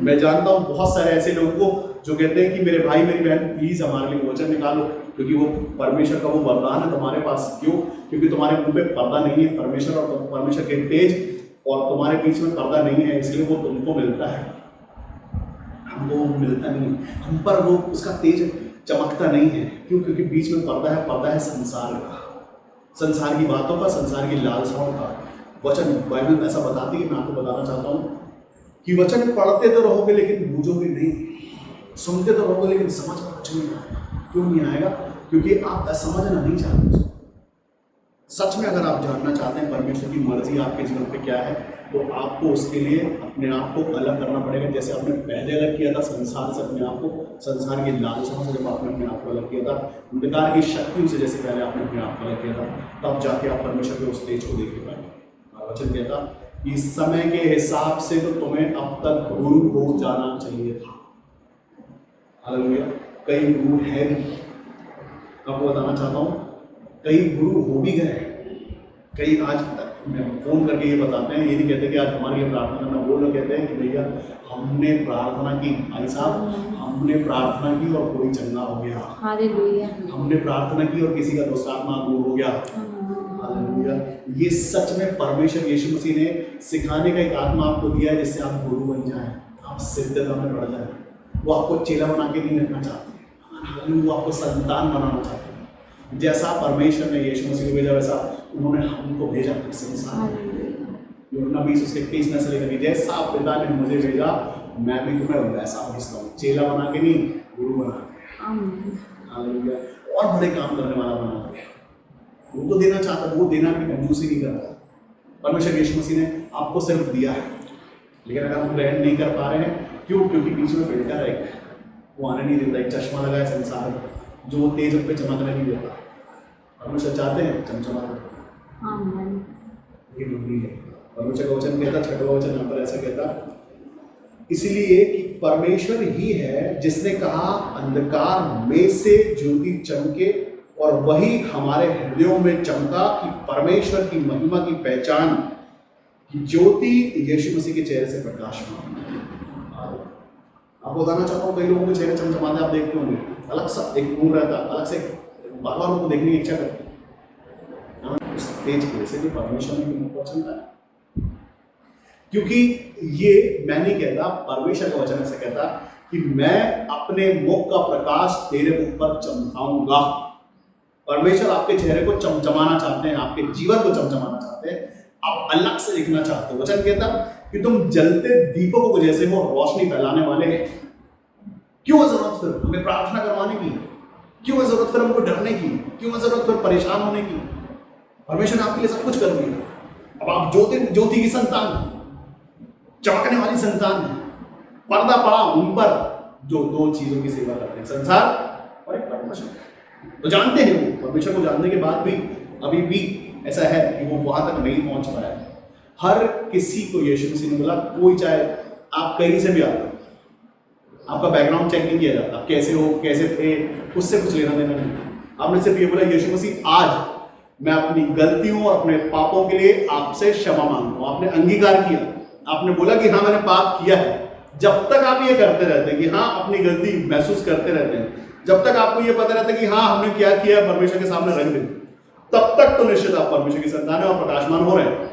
मैं जानता हूँ बहुत सारे ऐसे लोगों को जो कहते हैं कि मेरे भाई मेरी बहन प्लीज हमारे लिए वचन निकालो, क्योंकि वो परमेश्वर का वो वरदान है तुम्हारे पास। क्यों? क्योंकि तुम्हारे मुंह पे पर्दा नहीं है। परमेश्वर और परमेश्वर के तेज और तुम्हारे बीच में पर्दा नहीं है, इसलिए वो तुमको मिलता है, हमको मिलता नहीं। हम पर वो उसका तेज चमकता नहीं है। क्यों? क्योंकि बीच में पर्दा है। पर्दा है संसार का, संसार की बातों का, संसार की लालसाओं का। वचन बाइबल ऐसा बताती है। मैं आपको बताना चाहता हूँ कि वचन पढ़ते तो रहोगे लेकिन बूझोगे नहीं, सुनते तो रहोगे लेकिन समझ में कुछ नहीं आएगा। क्यों नहीं आएगा? क्योंकि आप समझना नहीं चाहते। सच में अगर आप जानना चाहते हैं परमेश्वर की मर्जी आपके जीवन पे क्या है, तो आपको उसके लिए अपने आप को अलग करना पड़ेगा। जैसे आपने पहले अलग किया था संसार से अपने आप को, संसार की लालसाओं से जब आपने अपने आप को अलग किया था, अंधकार की शक्तियों से जैसे पहले आपने अपने आप को अलग किया था, तब जाके आप परमेश्वर के उस तेज को देख पाएंगे। वचन कहता कि समय के हिसाब से तो तुम्हें अब तक गुरु हो जाना चाहिए था। हालेलुया। कई गुरु है भी, आपको बताना चाहता हूँ, कई गुरु हो भी गए। कई आज तक मैं फोन करके ये बताते हैं, ये नहीं कहते कि आज हमारे लिए प्रार्थना करना। वो लोग कहते हैं कि भैया हमने प्रार्थना की, भाई साहब हमने प्रार्थना की और कोई चंगा हो गया। हालेलुया। हमने प्रार्थना की और किसी का दुष्टात्मा दूर हो गया। हालेलुया। ये सच में परमेश्वर यीशु मसीह ने सिखाने का एक आत्मा आपको दिया है, जिससे आप गुरु बन जाएं, आप सिद्धता में बढ़ जाएं। वो आपको चेला बना के नहीं रखना चाहते, वो आपको संतान बनाना चाहते हैं। जैसा परमेश्वर ने यीशु मसीह को भेजा, वैसा उन्होंने हमको भेजा संसार में। यूहन्ना 20:21 में से लेकर, जैसा पिता ने मुझे भेजा मैं भी तुम्हें वैसा भेजता हूँ। चेला बना के नहीं, गुरु बना के। हालेलुया। और बड़े काम करने वाला बना के। वो तो देना चाहता, वो देना भी कंजूसी नहीं करता। परमेश्वर यीशु मसीह ने आपको सिर्फ दिया है, लेकिन अगर हम ग्रहण नहीं कर पा रहे हैं, क्यों? क्योंकि बीच में फिल्टर है, वो आने नहीं देता। एक चश्मा लगा है संसार में, जो वो तेज पे चमकने नहीं देता। परमेश्वर चाहते हैं चमचमा ये नहीं है। परमेश्वर का वचन कहता, 6वां वचन यहाँ पर ऐसा कहता, इसलिए कि परमेश्वर ही है जिसने कहा अंधकार में से ज्योति चमके, और वही हमारे हृदयों में चमका कि परमेश्वर की महिमा की पहचान की ज्योति यीशु मसीह के चेहरे से प्रकाशमान। आपको बताना चाहता हूँ, कई लोगों के चेहरे चमचमाते आप देखते होंगे, अलग सा एक नूर रहता है, अलग से बार बार उनको देखने की इच्छा करती है। उस तेज की वजह से भी परमेश्वर ने मुख पर चमका है, क्योंकि ये मैं नहीं कहता, परमेश्वर का वचन ऐसा कहता कि मैं अपने मुख का प्रकाश तेरे मुख पर चमकाऊंगा। परमेश्वर आपके चेहरे को चमचमाना चाहते हैं, आपके जीवन को चमचमाना चाहते हैं, आप अलग से दिखना चाहते हो। वचन कहता कि तुम जलते दीपकों को जैसे हो, रोशनी फैलाने वाले हैं। क्यों है जरूरत फिर हमें प्रार्थना करवाने की? क्यों है जरूरत फिर हमको डरने की? क्यों है जरूरत फिर परेशान होने की? परमेश्वर ने आपके लिए सब कुछ कर दिया। अब आप ज्योति की संतान, चमकने वाली संतान है। पर्दा पड़ा उन पर जो दो चीजों की सेवा करते हैं, संसार और एक परमेश्वर। तो जानते हैं वो, परमेश्वर को जानने के बाद भी अभी भी ऐसा है कि वो वहां तक नहीं पहुंच पाया। हर किसी को यीशु मसीह ने बोला, कोई चाहे आप कहीं से भी आते हो, आपका बैकग्राउंड चेक नहीं किया जाता, आप कैसे हो, कैसे थे, उससे कुछ लेना देना नहीं। आपने सिर्फ ये बोला, यीशु मसीह आज मैं अपनी गलतियों और अपने पापों के लिए आपसे क्षमा मांगता हूं। आपने अंगीकार किया, आपने बोला कि हाँ मैंने पाप किया है। जब तक आप ये करते रहते हैं कि हाँ अपनी गलती महसूस करते रहते हैं, जब तक आपको ये पता रहता है कि हाँ हमने क्या किया परमेश्वर के सामने रख दें, तब तक तो निश्चित आप परमेश्वर की संतान है और प्रकाशमान हो रहे हैं।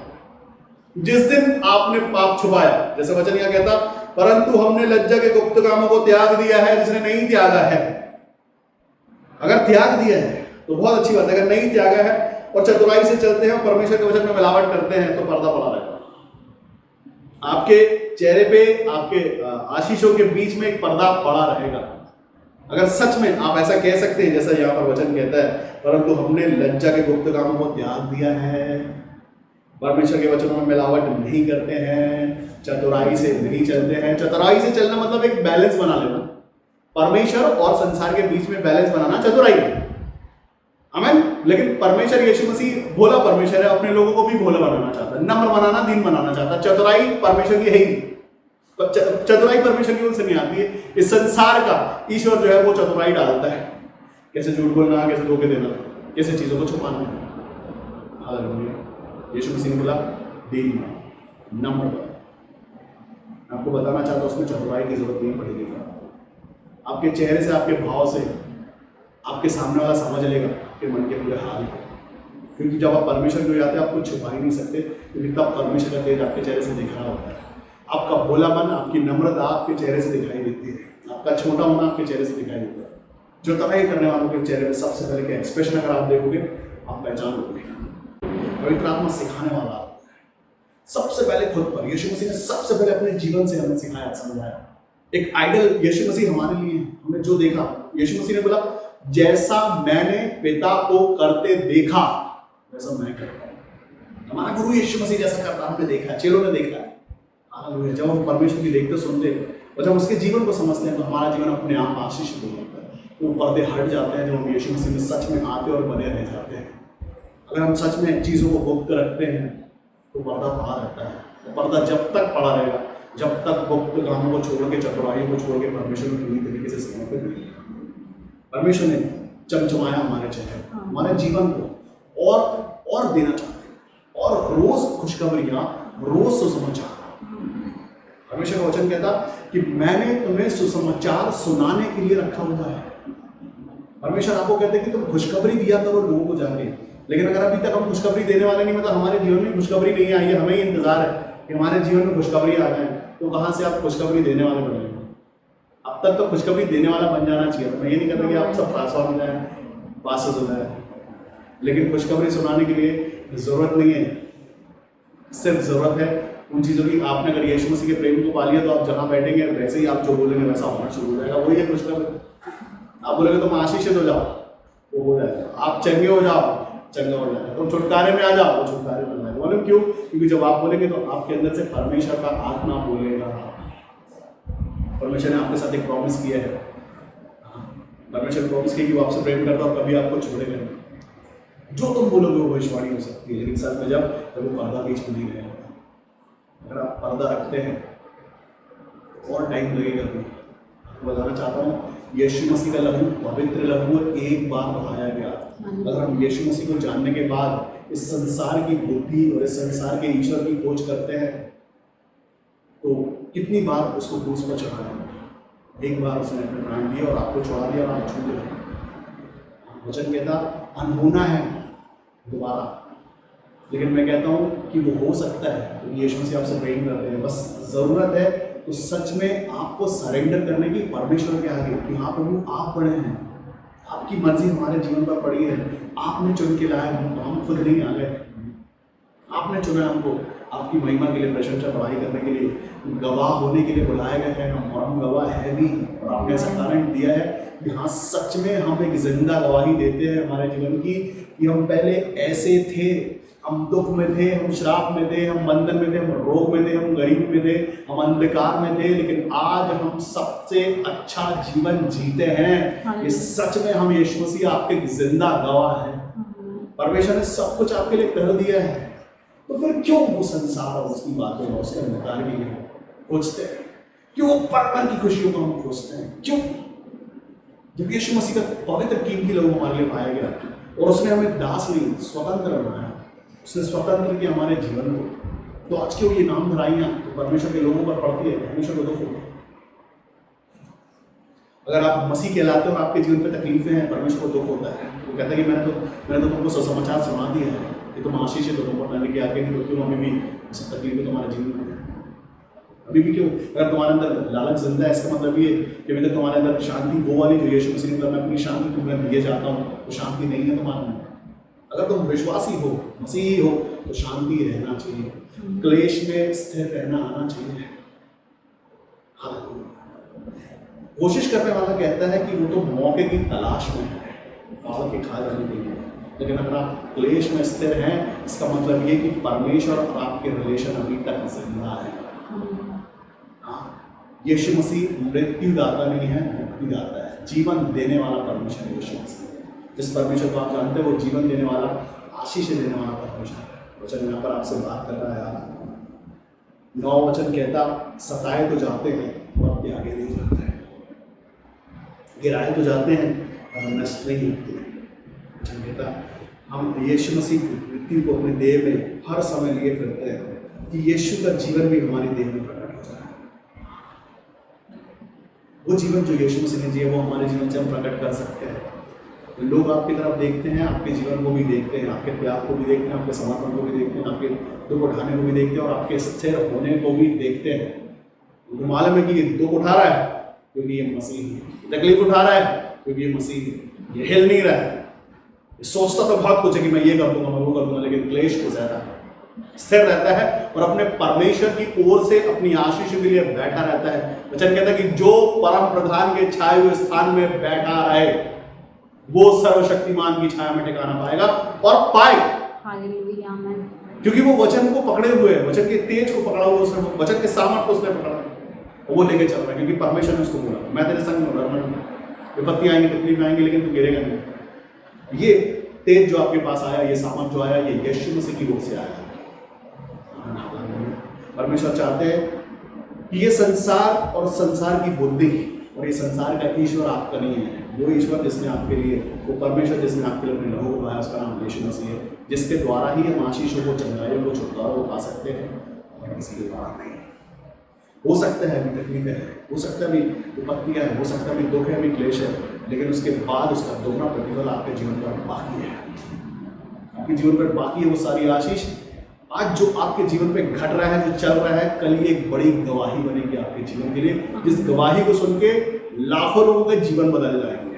जिस दिन आपने पाप छुपाया, जैसे वचन यहां कहता, परंतु हमने लज्जा के गुप्त कामों को त्याग दिया है जिसने नहीं त्यागा है। अगर त्याग दिया है तो बहुत अच्छी बात है, अगर नहीं त्यागा है और चतुराई से चलते हैं और परमेश्वर के वचन में मिलावट करते हैं तो पर्दा पड़ा रहेगा। आपके चेहरे पे, आपके आशीषों के बीच में एक पर्दा पड़ा रहेगा। अगर सच में आप ऐसा कह सकते हैं जैसा यहाँ पर वचन कहता है, परंतु हमने लज्जा के गुप्त कामों को त्याग दिया है, परमेश्वर के वचनों में मिलावट नहीं करते हैं, चतुराई से नहीं चलते हैं। चतुराई से चलना मतलब एक बैलेंस बना लेना, परमेश्वर और संसार के बीच में बैलेंस बनाना चतुराई है। आमीन। लेकिन परमेश्वर यीशु मसीह भोला परमेश्वर है, अपने लोगों को भी भोला बनाना चाहता है, नम्र बनाना, दीन बनाना चाहता है। चतुराई परमेश्वर की है ही, चतुराई परमेश्वर की ओर से नहीं आती है। इस संसार का ईश्वर जो है वो चतुराई डालता है, कैसे झूठ बोलना, कैसे धोखे देना, कैसे चीजों को छुपाना। हालेलुया। यीशु मसीह ने बोला दीन बनो, नम्र बनो। आपको बताना चाहता हूं उसमें चतुराई की जरूरत नहीं पड़ेगी। आपके चेहरे से, आपके भाव से आपके सामने वाला समझ लेगा कि मन के पूरे हाल है। क्योंकि जब आप परमेश्वर को जाते हैं आप कुछ छुपा ही नहीं सकते, क्योंकि तब परमेश्वर का तेज आपके चेहरे से दिख रहा होता है। आपका भोलापन, आपकी नम्रता आपके चेहरे से दिखाई देती है, आपका छोटा होना आपके चेहरे से दिखाई देता है। जो तबाही करने वालों के चेहरे में सबसे पहले क्या एक्सप्रेशन अगर आप देखोगे, आप पहचान लोगे। पवित्र आत्मा सिखाने वाला सबसे पहले खुद पर, यीशु मसीह ने सबसे पहले अपने जीवन से हमें सिखाया, समझाया। एक आइडल यीशु मसीह हमारे लिए है। हमने जो देखा, यीशु मसीह ने बोला जैसा मैंने पिता को करते देखा वैसा मैं करता हूं। हमारा गुरु यीशु मसीह जैसा करता हमने देखा, चेलों ने देखा है। हालेलुया। जब हम परमेश्वर की देखते सुनते और जब उसके जीवन को समझते हैं तो हमारा जीवन अपने आप आशीषित हो जाता है। वो पर्दे हट जाते हैं जब हम यीशु मसीह में सच में आते और बने रह जाते हैं। अगर हम सच में चीज़ों को गुप्त रखते हैं तो पर्दा पड़ा रहता है। तो पर्दा जब तक पड़ा रहेगा, जब तक गुप्त कामों को छोड़ के, चतुराई को छोड़ के परमेश्वर को पूरी तरीके से समर्पित नहीं। परमेश्वर ने चमचमाया हमारे चेहरे, हमारे जीवन को और देना चाहते हैं, और रोज खुशखबरियां, रोज सुसमाचार। परमेश्वर का वचन कहता कि मैंने तुम्हें सुसमाचार सुनाने के लिए रखा हुआ है। परमेश्वर आपको कहते हैं कि तुम खुशखबरी दिया करो लोगों को जाके। लेकिन अगर अभी तक हम खुशखबरी देने वाले नहीं, मतलब हमारे जीवन में खुशखबरी नहीं आई है, हमें ही इंतजार है कि हमारे जीवन में खुशखबरी आ जाए, तो कहाँ से आप खुशखबरी देने वाले बनेंगे? अब तक तो खुशखबरी देने वाला बन जाना चाहिए। मैं ये नहीं कहता कि आप सब पास हो जाए, पास हो जाए, लेकिन खुशखबरी सुनाने के लिए जरूरत नहीं है। सिर्फ जरूरत है उन चीज़ों की। आपने अगर यीशु मसीह के प्रेम को पा लिया तो आप जहाँ बैठेंगे वैसे ही आप जो बोलेंगे वैसा होना शुरू हो जाएगा। वही है खुशखबरी। आप बोलेंगे तुम आशीषित हो जाओ, वो हो जाएगा। आप चंगे हो जाओ, चंगा हो जाएगा। तुम छुटकारे में आ जाओ, वो छुटकारे में आ जाएगा। मालूम क्यों? क्योंकि जब आप बोलेंगे तो आपके अंदर से परमेश्वर का आत्मा बोलेगा। परमेश्वर ने आपके साथ एक प्रॉमिस किया है। परमेश्वर ने प्रॉमिस किया कि वो आपसे प्रेम करता और कभी आपको छोड़ेगा नहीं। जो तुम बोलोगे वो भविष्यवाणी हो सकती है, लेकिन सच में जब वो पर्दा बीच में नहीं रहेगा। अगर आप पर्दा रखते हैं और टाइम लगेगा। तो बताना चाहता हूँ यीशु मसीह का लहू पवित्र लहू एक बार बहाया गया। अगर हम यीशु मसीह को जानने के बाद इस संसार की बुद्धि और इस संसार के ईश्वर की खोज करते हैं तो कितनी बार उसको क्रूस पर चढ़ाया। एक बार उसने अपने प्राण दिए और आपको छुड़ा दिया और आप छूट गए। वचन कहता अनहोना है दोबारा, लेकिन मैं कहता हूँ कि वो हो सकता है क्योंकि यीशु मसीह आपसे प्रेम करते हैं। बस ज़रूरत है तो सच में आपको सरेंडर करने की परमेश्वर के आगे कि हाँ प्रभु आप बड़े हैं, आपकी मर्जी हमारे जीवन पर पड़ी है, आपने चुन के लाए, हम खुद नहीं आ गए, आपने चुना हमको आपकी महिमा के लिए, प्रशंसा बढ़ाई करने के लिए, गवाह होने के लिए बुलाया गया है हम, और हम गवाह है भी। और आपने ऐसा कारण दिया है कि हाँ सच में हम एक जिंदा गवाही देते हैं हमारे जीवन की कि हम पहले ऐसे थे, हम दुख में थे, हम श्राप में थे, हम बंधन में थे, हम रोग में थे, हम गरीबी में थे, हम अंधकार में थे, लेकिन आज हम सबसे अच्छा जीवन जीते हैं। ये सच में हम यीशु मसीह आपके जिंदा गवाह हैं। परमेश्वर ने सब कुछ आपके लिए कर दिया है, तो फिर क्यों वो संसार और उसकी बातें और उसके अंधकार के लिए खोजते हैं? क्यों वो परम की खुशियों को हम खोजते हैं? क्यों? जब यीशु मसीह का पवित्र कीमती लहू हमारे लिए पाया गया और उसने हमें दास नहीं स्वतंत्र बनाया, उसने स्वतंत्र किया हमारे जीवन को, तो आज क्यों ये नाम धराइयाँ तो परमेश्वर के लोगों पर पड़ती है? परमेश्वर को दुख होता है। अगर आप मसीह कहलाते हो और आपके जीवन पे तकलीफें हैं, परमेश्वर को दुख होता है। वो कहता है कि मैंने तो तुमको सुसमाचार सुना दिया है कि तुम आशीष है, तो तुम पर मैंने आगे नहीं, तो क्यों अभी भी सब तकलीफें तुम्हारे जीवन में? अभी भी क्यों? अगर तुम्हारे अंदर लालच जिंदा है, इसका मतलब ये कि अभी तक तुम्हारे अंदर शांति वो वाली जो यीशु मसीह ने मैं अपनी शांति तुम्हें दिए जाता हूँ, तो शांति नहीं है तुम्हारे अंदर। अगर तुम विश्वासी हो, मसीही हो, तो शांति रहना चाहिए, क्लेश में स्थिर रहना आना चाहिए। कोशिश करने वाला कहता है कि वो तो मौके की तलाश में है फाड़ के खा जाने के लिए, लेकिन अगर आप क्लेश में स्थिर हैं, इसका मतलब ये कि परमेश्वर और आपके रिलेशन अभी तक जिंदा है। यीशु मसीह मृत्युदाता नहीं है, मुक्तिदाता है, जीवन देने वाला परमेश्वर है यीशु मसीह। जिस परमेश्वर को आप जानते हैं वो जीवन देने वाला, आशीष देने वाला परमेश्वर है। वचन यहाँ पर आपसे बात कर रहा है। 9 वचन कहता सताए तो जाते हैं और अपने आगे नहीं जाते हैं, गिराए तो जाते हैं और नष्ट नहीं होते हैं। वचन कहता हम यीशु मसीह की मृत्यु को अपने देह में हर समय लिए फिरते हैं कि यीशु का जीवन भी हमारी देह में प्रकट हो जाए। वो जीवन जो यीशु मसीह ने जिया वो हमारे जीवन से हम प्रकट कर सकते हैं। लोग आपकी तरफ देखते हैं, आपके जीवन को भी देखते हैं, आपके त्याग को भी देखते हैं, आपके समर्पण को भी देखते हैं, आपके दुख उठाने को भी देखते हैं और आपके स्थिर होने को भी देखते हैं। उनको मालूम है कि ये दुख उठा रहा है क्योंकि ये मसीह है, तकलीफ उठा रहा है क्योंकि ये मसीह है, ये हिल नहीं रहा है, ये सोचता तो बहुत कुछ है कि मैं ये कर दूंगा, मैं वो कर दूंगा, लेकिन क्लेश को ज्यादा स्थिर रहता है और अपने परमेश्वर की ओर से अपनी आशीष के लिए बैठा रहता है। वचन कहता है कि जो परम प्रधान के छाए हुए स्थान में बैठा रहे वो सर्वशक्तिमान की छाया में ठिकाना पाएगा और पाए। हालेलुया, आमीन। क्योंकि वो वचन को पकड़े हुए है, वचन के तेज को पकड़ा हुआ उसने, वचन के सामर्थ को उसने पकड़ा और वो लेके चल रहा है क्योंकि परमेश्वर ने उसको बोला मैं तेरे संग में हूं, विपत्ति आएंगी, तकलीफ आएंगी, लेकिन तू गिरेगा नहीं। ये तेज जो आपके पास आया, ये सामर्थ जो आया, ये यीशु मसीह की ओर से आया। परमेश्वर चाहते हैं कि ये संसार और संसार की बुद्धि और ये संसार का ईश्वर आपका नहीं है। वो ईश्वर जिसने आपके लिए, वो परमेश्वर जिसने आपके लिए अपने लहू को बहाया, उसका नाम यीशु मसीह है, जिसके द्वारा ही हम आशीषों को, चंगाइयों को, छुटकारों को पा सकते हैं और किसी के द्वारा नहीं। हो सकता है अभी तकलीफें हैं, हो सकता है अभी विपत्तियां हैं, हो सकता है अभी दुख है, अभी क्लेश है, लेकिन उसके बाद उसका दोगुना प्रतिफल आपके जीवन पर बाकी है। आपके जीवन पर बाकी है वो सारी आशीष। आज जो आपके जीवन पे घट रहा है, जो चल रहा है, कल ये एक बड़ी गवाही बनेगी आपके जीवन के लिए, जिस गवाही को सुन के लाखों लोगों के जीवन बदल जाएंगे।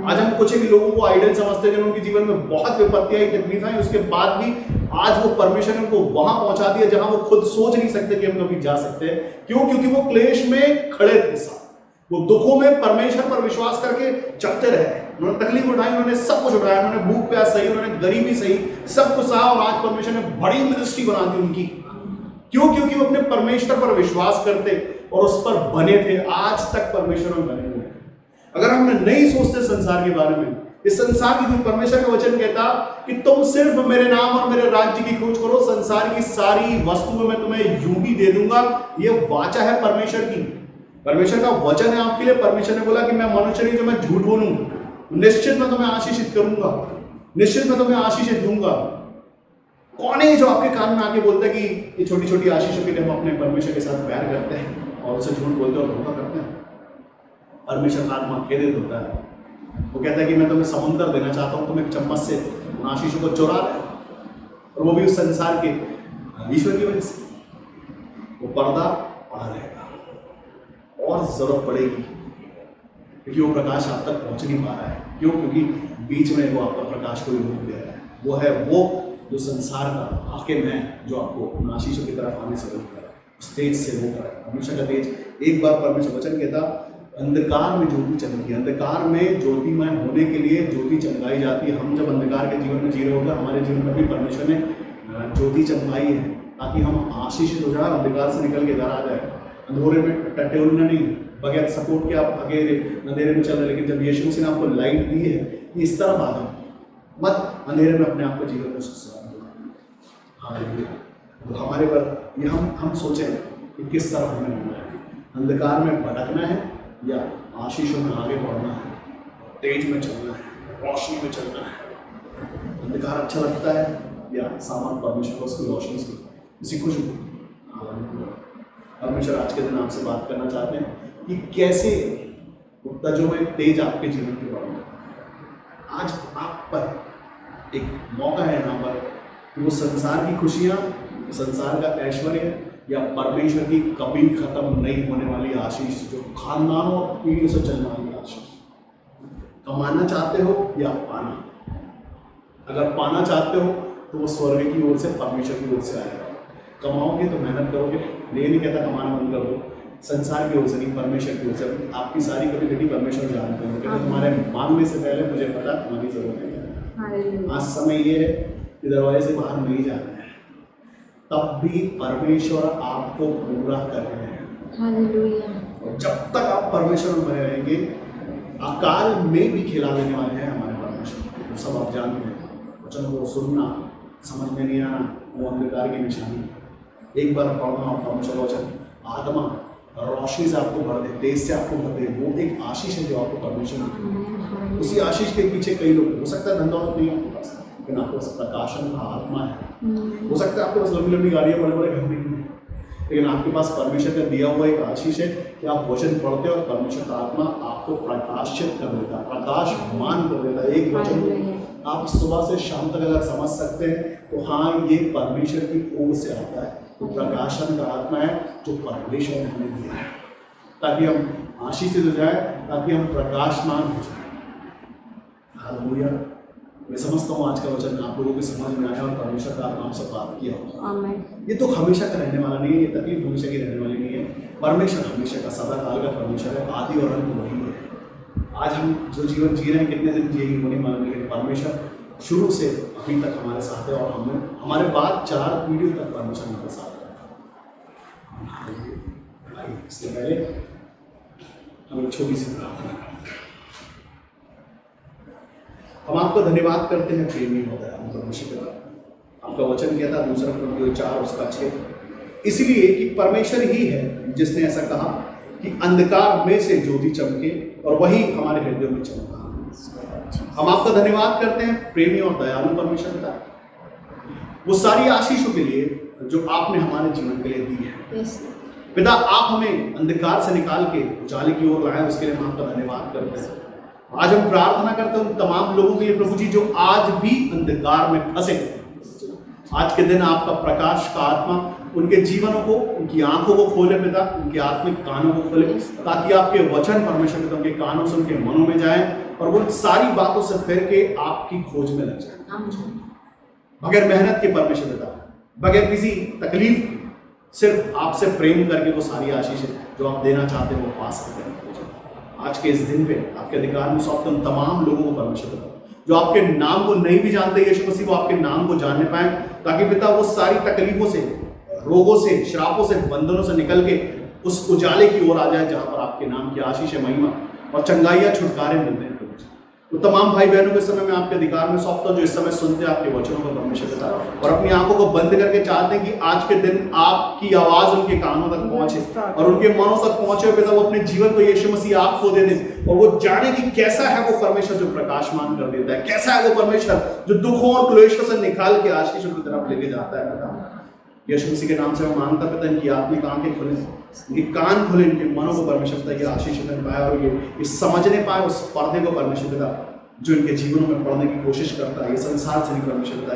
आज हम कुछ ही लोगों को आइडल समझते हैं, उनके जीवन में बहुत विपत्तियां आई, तकलीफ आई, उसके बाद भी आज वो परमेश्वर ने उनको वहां पहुंचा दिया जहां वो खुद सोच नहीं सकते कि हम कभी जा सकते हैं। क्यों? क्योंकि वो क्लेश में खड़े थे, वो दुखों में परमेश्वर पर विश्वास करके चलते रहे। उन्होंने तकलीफ उठाई, उन्होंने सब कुछ उठाया, उन्होंने भूख प्यास सही, उन्होंने गरीबी सही, सब कुछ सहा और आज परमेश्वर ने बड़ी मिनिस्ट्री बना दी उनकी। क्यों? क्योंकि वो अपने परमेश्वर पर विश्वास करते और उस पर बने थे। आज तक परमेश्वर में बने हुए। अगर हम नहीं सोचते संसार के बारे में, इस संसार की, परमेश्वर का वचन कहता कि तुम सिर्फ मेरे नाम और मेरे राज्य की खोज करो, संसार की सारी वस्तुएं मैं तुम्हें यूं ही दे दूंगा। ये वाचा है परमेश्वर की। परमेश्वर का वचन है आपके लिए। परमेश्वर ने बोला कि मैं मनुष्य नहीं जो मैं झूठ बोलूं, निश्चित मैं तुम्हें आशीषित करूंगा, निश्चित मैं तुम्हें आशीषित दूंगा। कौन है जो आपके कान में आके बोलता है कि ये छोटी छोटी आशीषों के लिए हम अपने परमेश्वर के साथ प्यार करते हैं और उसे झूठ बोलते और धोखा करते हैं? परमेश्वर का आत्मा खेदित होता है। वो कहता है कि मैं तुम्हें समुद्र देना चाहता हूँ, तुम एक चम्मच से उन आशीषों को चुरा रहे हो, और वो भी उस संसार के ईश्वर की वजह से। वो पर्दा पड़ा रहेगा और जरूरत पड़ेगी, क्योंकि वो प्रकाश आप तक पहुंच नहीं पा रहा है। क्यों? क्योंकि बीच में वो आपका प्रकाश को रोक दे रहा है। वो है वो जो संसार का हाकिम है, जो आपको आशीषों की तरफ आने से रोक रहा है, उस तेज से रोक रहा है। हमेशा का तेज। एक बार परमेश्वर वचन कहता, अंधकार में ज्योति चमकी। अंधकार में ज्योतिमय होने के लिए ज्योति चमकाई जाती है। हम जब अंधकार के जीवन में जी रहे होगा, हमारे जीवन में भी परमेश्वर ने ज्योति चमकाई है, ताकि हम आशीषित हो जाए, अंधकार से निकल के घर आ जाए। अंधेरे में टट्टे उड़ना नहीं, बगैर सपोर्ट के आप अंधेरे में चल रहे। लेकिन जब यीशु मसीह ने आपको लाइट दी है, कि इस तरफ आ जाओ, मत अंधेरे में अपने आप को जीवन को तो हमारे पर ये हम सोचें कि किस तरफ हमें होना है। अंधकार में भटकना है या आशीषों में आगे बढ़ना है, तेज में चलना है, रोशनी में चलना है। अंधकार अच्छा लगता है या सामान परमेश्वर को उसकी रोशनी से उसी खुशबू। परमेश्वर आज के दिन आपसे बात करना चाहते हैं कि कैसे तजो में तेज आपके जीवन के बढ़े। आज आप पर एक मौका है यहाँ पर कि वो संसार की खुशियाँ, संसार का ऐश्वर्य या परमेश्वर की कभी खत्म नहीं होने वाली आशीष, जो खानदानों और पीढ़ियों से चलने वाली आशीष, कमाना चाहते हो या पाना। अगर पाना चाहते हो तो वो स्वर्ग की ओर से, परमेश्वर की ओर से आएगा। कमाओगे तो मेहनत करोगे, ये नहीं कहता कमाना बंद कर दो, संसार की ओर से नहीं, परमेश्वर की ओर से। आपकी सारी कभी परमेश्वर जानते हैं, कहते तुम्हारे मांगने से पहले मुझे पता तुम्हारी जरूरत है। आज समय ये है कि दरवाजे से बाहर नहीं जाना है, तब भी परमेश्वर आपको पूरा कर रहे हैं। और जब तक आप परमेश्वर में बने रहेंगे, अकाल में भी खिला देने वाले हैं हमारे परमेश्वर। तो सब आप जानते हैं, वचन को सुनना, समझ में नहीं आना, वो अंधकार की निशानी है। एक बार पढ़ना और परमेश्वर वचन आत्मा रोशनी से आपको भर दे, तेज से आपको भर दे, वो एक आशीष है जो आपको परमेश्वर ने। उसी आशीष के पीछे कई लोग, हो सकता है धन दौलत नहीं आपके पास, लेकिन आपके पास प्रकाशन का आत्मा है। हो सकता है आपके पास लंबी लंबी गाड़ियाँ, बड़े बड़े घर नहीं है, लेकिन आपके पास परमेश्वर का दिया हुआ एक आशीष है कि आप वचन पढ़ते हो और परमेश्वर का आत्मा आपको प्रकाशित कर देता है, प्रकाशमान कर देता है। एक वचन आप सुबह से शाम तक अगर समझ सकते हैं तो हाँ, ये परमेश्वर की ओर से आता है। तो प्रकाशन का आत्मा है जो परमेश्वर ने हमें दिया है, ताकि हम आशीषित हो जाए, ताकि हम प्रकाशमान हो जाए। हालेलुया। मैं समझता हूँ आज का वचन आप लोगों की समझ में आया और परमेश्वर का आत्मा आपसे बात किया होगा। ये तो हमेशा का रहने वाला नहीं है, ये तकलीफ हमेशा की रहने वाली नहीं है। परमेश्वर हमेशा का, सदा काल का परमेश्वर है, आदि और अंत वही है। आज हम जो जीवन जी रहे हैं, कितने दिन जिएंगे वो नहीं मालूम, लेकिन परमेश्वर शुरू से अभी तक हमारे साथ है और हमारे बाद 4 पीढ़ियों तक परमेश्वर हमारे साथ है। इससे पहले हम एक छोटी सी प्रार्थना करते हैं। हम आपको धन्यवाद करते हैं प्रेमी होता परमेश्वर। आपका वचन कहता है 2 कुरिन्थियों 4:6, इसलिए कि परमेश्वर ही है जिसने ऐसा कहा कि अंधकार में से ज्योति चमके, और वही हमारे हृदयों में चमका। हम आपका धन्यवाद करते हैं प्रेमी और दयालु परमेश्वर पिता, वो सारी आशीषों के लिए जो आपने हमारे जीवन के लिए दी है। पिता, आप हमें अंधकार से निकाल के उजाले की ओर लाए, उसके लिए हम आपका धन्यवाद करते हैं। आज हम प्रार्थना करते हैं उन तमाम लोगों के लिए प्रभु जी, जो आज भी अंधकार में फंसे। आज के दिन आपका प्रकाश का आत्मा उनके जीवनों को, उनकी आंखों को खोले पिता, उनके आत्मिक कानों को खोले, ताकि आपके वचन परमेश्वर पिता उनके कानों से, उनके मनों में जाए और वो सारी बातों से फिर के आपकी खोज में लग जाए। बगैर मेहनत के परमेश्वर पिता, बगैर किसी तकलीफ के, सिर्फ आपसे प्रेम करके वो सारी आशीष जो आप देना चाहते हैं वो पा सकते हैं। आज के इस दिन पे आपके अधिकार में सौंपते उन तमाम लोगों को परमेश्वर पिता जो आपके नाम को नहीं भी जानते, यीशु मसीह वो आपके नाम को जानने पाए, ताकि पिता वो सारी तकलीफों से, रोगों से, श्रापों से, बंधनों से निकल के उस उजाले की ओर आ जाए, जहां पर आपके नाम की आशीष, महिमा और चंगाइयां, छुटकारे मिलते हैं। तो तमाम भाई बहनों के समय मैं आपके अधिकार में सौंपता हूं जो इस समय सुनते हैं आपके वचनों को परमेश्वर पिता, और अपनी आंखों को बंद करके चाहते हैं कि आज के दिन आपकी आवाज उनके कानों तक पहुंचे और उनके मनों तक पहुंचे पिता, वो अपने जीवन को यीशु मसीह आपको दे दें और वो जाने कि कैसा है वो परमेश्वर जो प्रकाशमान कर देता है, कैसा है वो परमेश्वर जो दुखों और क्लेशों से निकाल के आशीषों की तरफ लेके जाता है पिता। यीशु मसीह के नाम से मैं मांगता पिता इनकी आत्मिक आंखें खुले, इनके कान खुले, इनके मनों को परमेश्वर पिता की आशीष मिल पाए और ये समझने पाए उस पर्दे को परमेश्वर पिता जो इनके जीवनों में पढ़ने की कोशिश करता है। ये संसार से नहीं परमेश्वर पिता,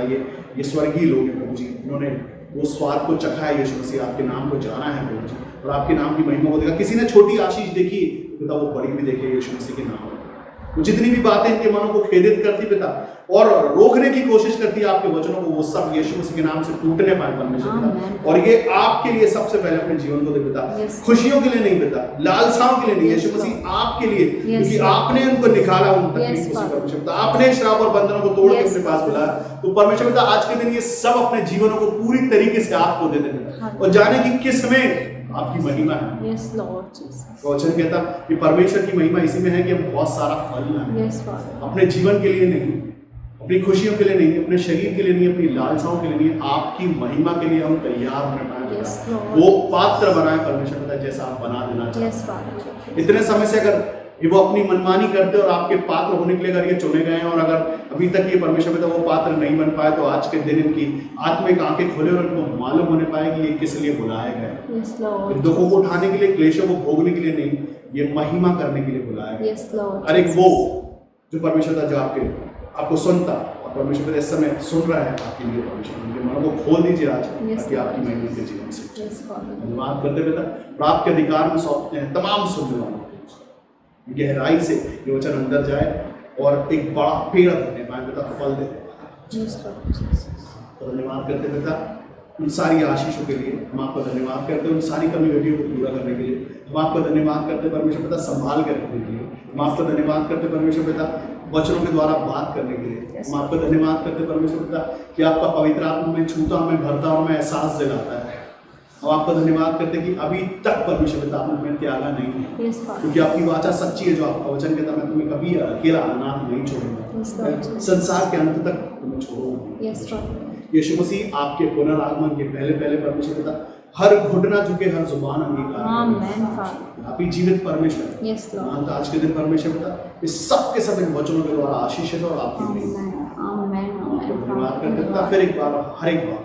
ये स्वर्गीय लोग हैं प्रभु जी, इन्होंने वो स्वाद को चखा है यीशु मसीह, आपके नाम को जाना है प्रभु जी और आपके नाम की महिमा को देखा। किसी ने छोटी आशीष देखी पिता वो बड़ी भी देखे यीशु मसीह के नाम में। जितनी भी बातें इनके मनों को खेदित करती पिता और रोकने की कोशिश करती है आपके वचनों को, वो सब यीशु मसीह के नाम से टूटने पाए परमेश्वर पिता, और ये आपके लिए सबसे पहले अपने जीवन को दे पिता, खुशियों के लिए नहीं पिता, लालसाओं के लिए नहीं, यीशु मसीह आपके लिए, क्योंकि आपने उनको निकाला उन तकलीफों से परमेश्वर पिता, आपने श्राप और बंधनों को तोड़ के अपने पास बुलाया। तो परमेश्वर पिता आज के दिन ये सब अपने जीवनों को पूरी तरीके से आपको दे दें और जाने की किस में आपकी महिमा है। Yes, Lord Jesus. वचन कहता कि परमेश्वर की महिमा इसी में है कि हम बहुत सारा फल लाएं। Yes, Father. अपने जीवन के लिए नहीं, अपनी खुशियों के लिए नहीं, अपने शरीर के लिए नहीं, अपनी लालसाओं के लिए नहीं, आपकी महिमा के लिए हम तैयार होने पाए। Yes, Lord. वो पात्र बनाए परमेश्वर पिता जैसा आप बना देना चाहते हैं। Yes, Father. इतने समय से अगर वो अपनी मनमानी करते और आपके पात्र होने के लिए अगर ये चुने गए हैं और अगर अभी तक ये परमेश्वर पिता वो पात्र नहीं बन पाए, तो आज के दिन इनकी आत्मिक आंखें खोले और इनको मालूम होने पाए कि ये किस लिए बुलाए गए। Yes, Lord. दुखों को उठाने के लिए, क्लेशों को भोगने के लिए नहीं, ये महिमा करने के लिए बुलाया गया। Yes, Lord. अरे वो जो परमेश्वर था जो आपको सुनता और परमेश्वर पिता इस समय सुन रहा है आपके लिए, परमेश्वर उनके मनों को खोल दीजिए आज ताकि आपकी महिमा के जीवन से। Yes, Father. धन्यवाद करते पिता और आपके अधिकार में सौंपते हैं तमाम सुनने वालों को, गहराई से ये वचन अंदर जाए और एक बड़ा पेड़ बनने पाए पिता, फल दे पाए। Yes, Lord Jesus. तो धन्यवाद करते पिता उन सारी आशीषों के लिए, हम आपका धन्यवाद करते हैं उन सारी कमी वेटियों को पूरा करने के लिए, हम आपका धन्यवाद करते परमेश्वर पिता संभाल कर रखने के लिए, हम आपका धन्यवाद करते परमेश्वर पिता वचनों के द्वारा बात करने के लिए, हम आपका धन्यवाद करते परमेश्वर पिता कि आपका पवित्र आत्मा में छूता, हमें भरता और हमें एहसास दिलाता है। हम आपका धन्यवाद करते कि अभी तक परमेश्वर पिता आपने हमें त्यागा नहीं है, क्योंकि आपकी वाचा सच्ची है जो आपका वचन कहता है मैं तुम्हें कभी अकेला अनाथ नहीं छोड़ूंगा, संसार के अंत तक तुम्हें छोड़ूंगा। यीशु मसीह आपके पुनरागमन के पहले परमेश्वर पिता हर घुटना झुके, हर जुबान अंगीकार, आप ही जीवित परमेश्वर। आज के दिन परमेश्वर पिता इस सब के सब इन वचनों के द्वारा आशीषित और आपकी धन्यवाद करते पिता। फिर एक बार हर एक बार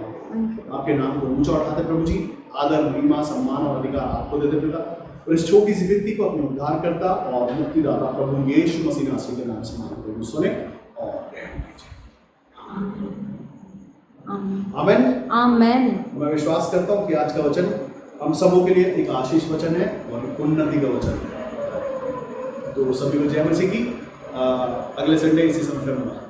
आपके नाम को ऊंचा उठाते प्रभु जी, आदर महिमा सम्मान और अधिकार आपको देते पिता, और इस छोटी सी विनती को अपने उद्धार करता और मुक्तिदाता प्रभु यीशु मसीह नासरी के नाम से मांगते हैं, सुने और रहम कीजिए। आमीन आमीन। मैं विश्वास करता हूँ कि आज का वचन हम सबों के लिए एक आशीष वचन है और उन्नति का वचन है। तो सभी को जय मसीह की। अगले संडे इसी समय पर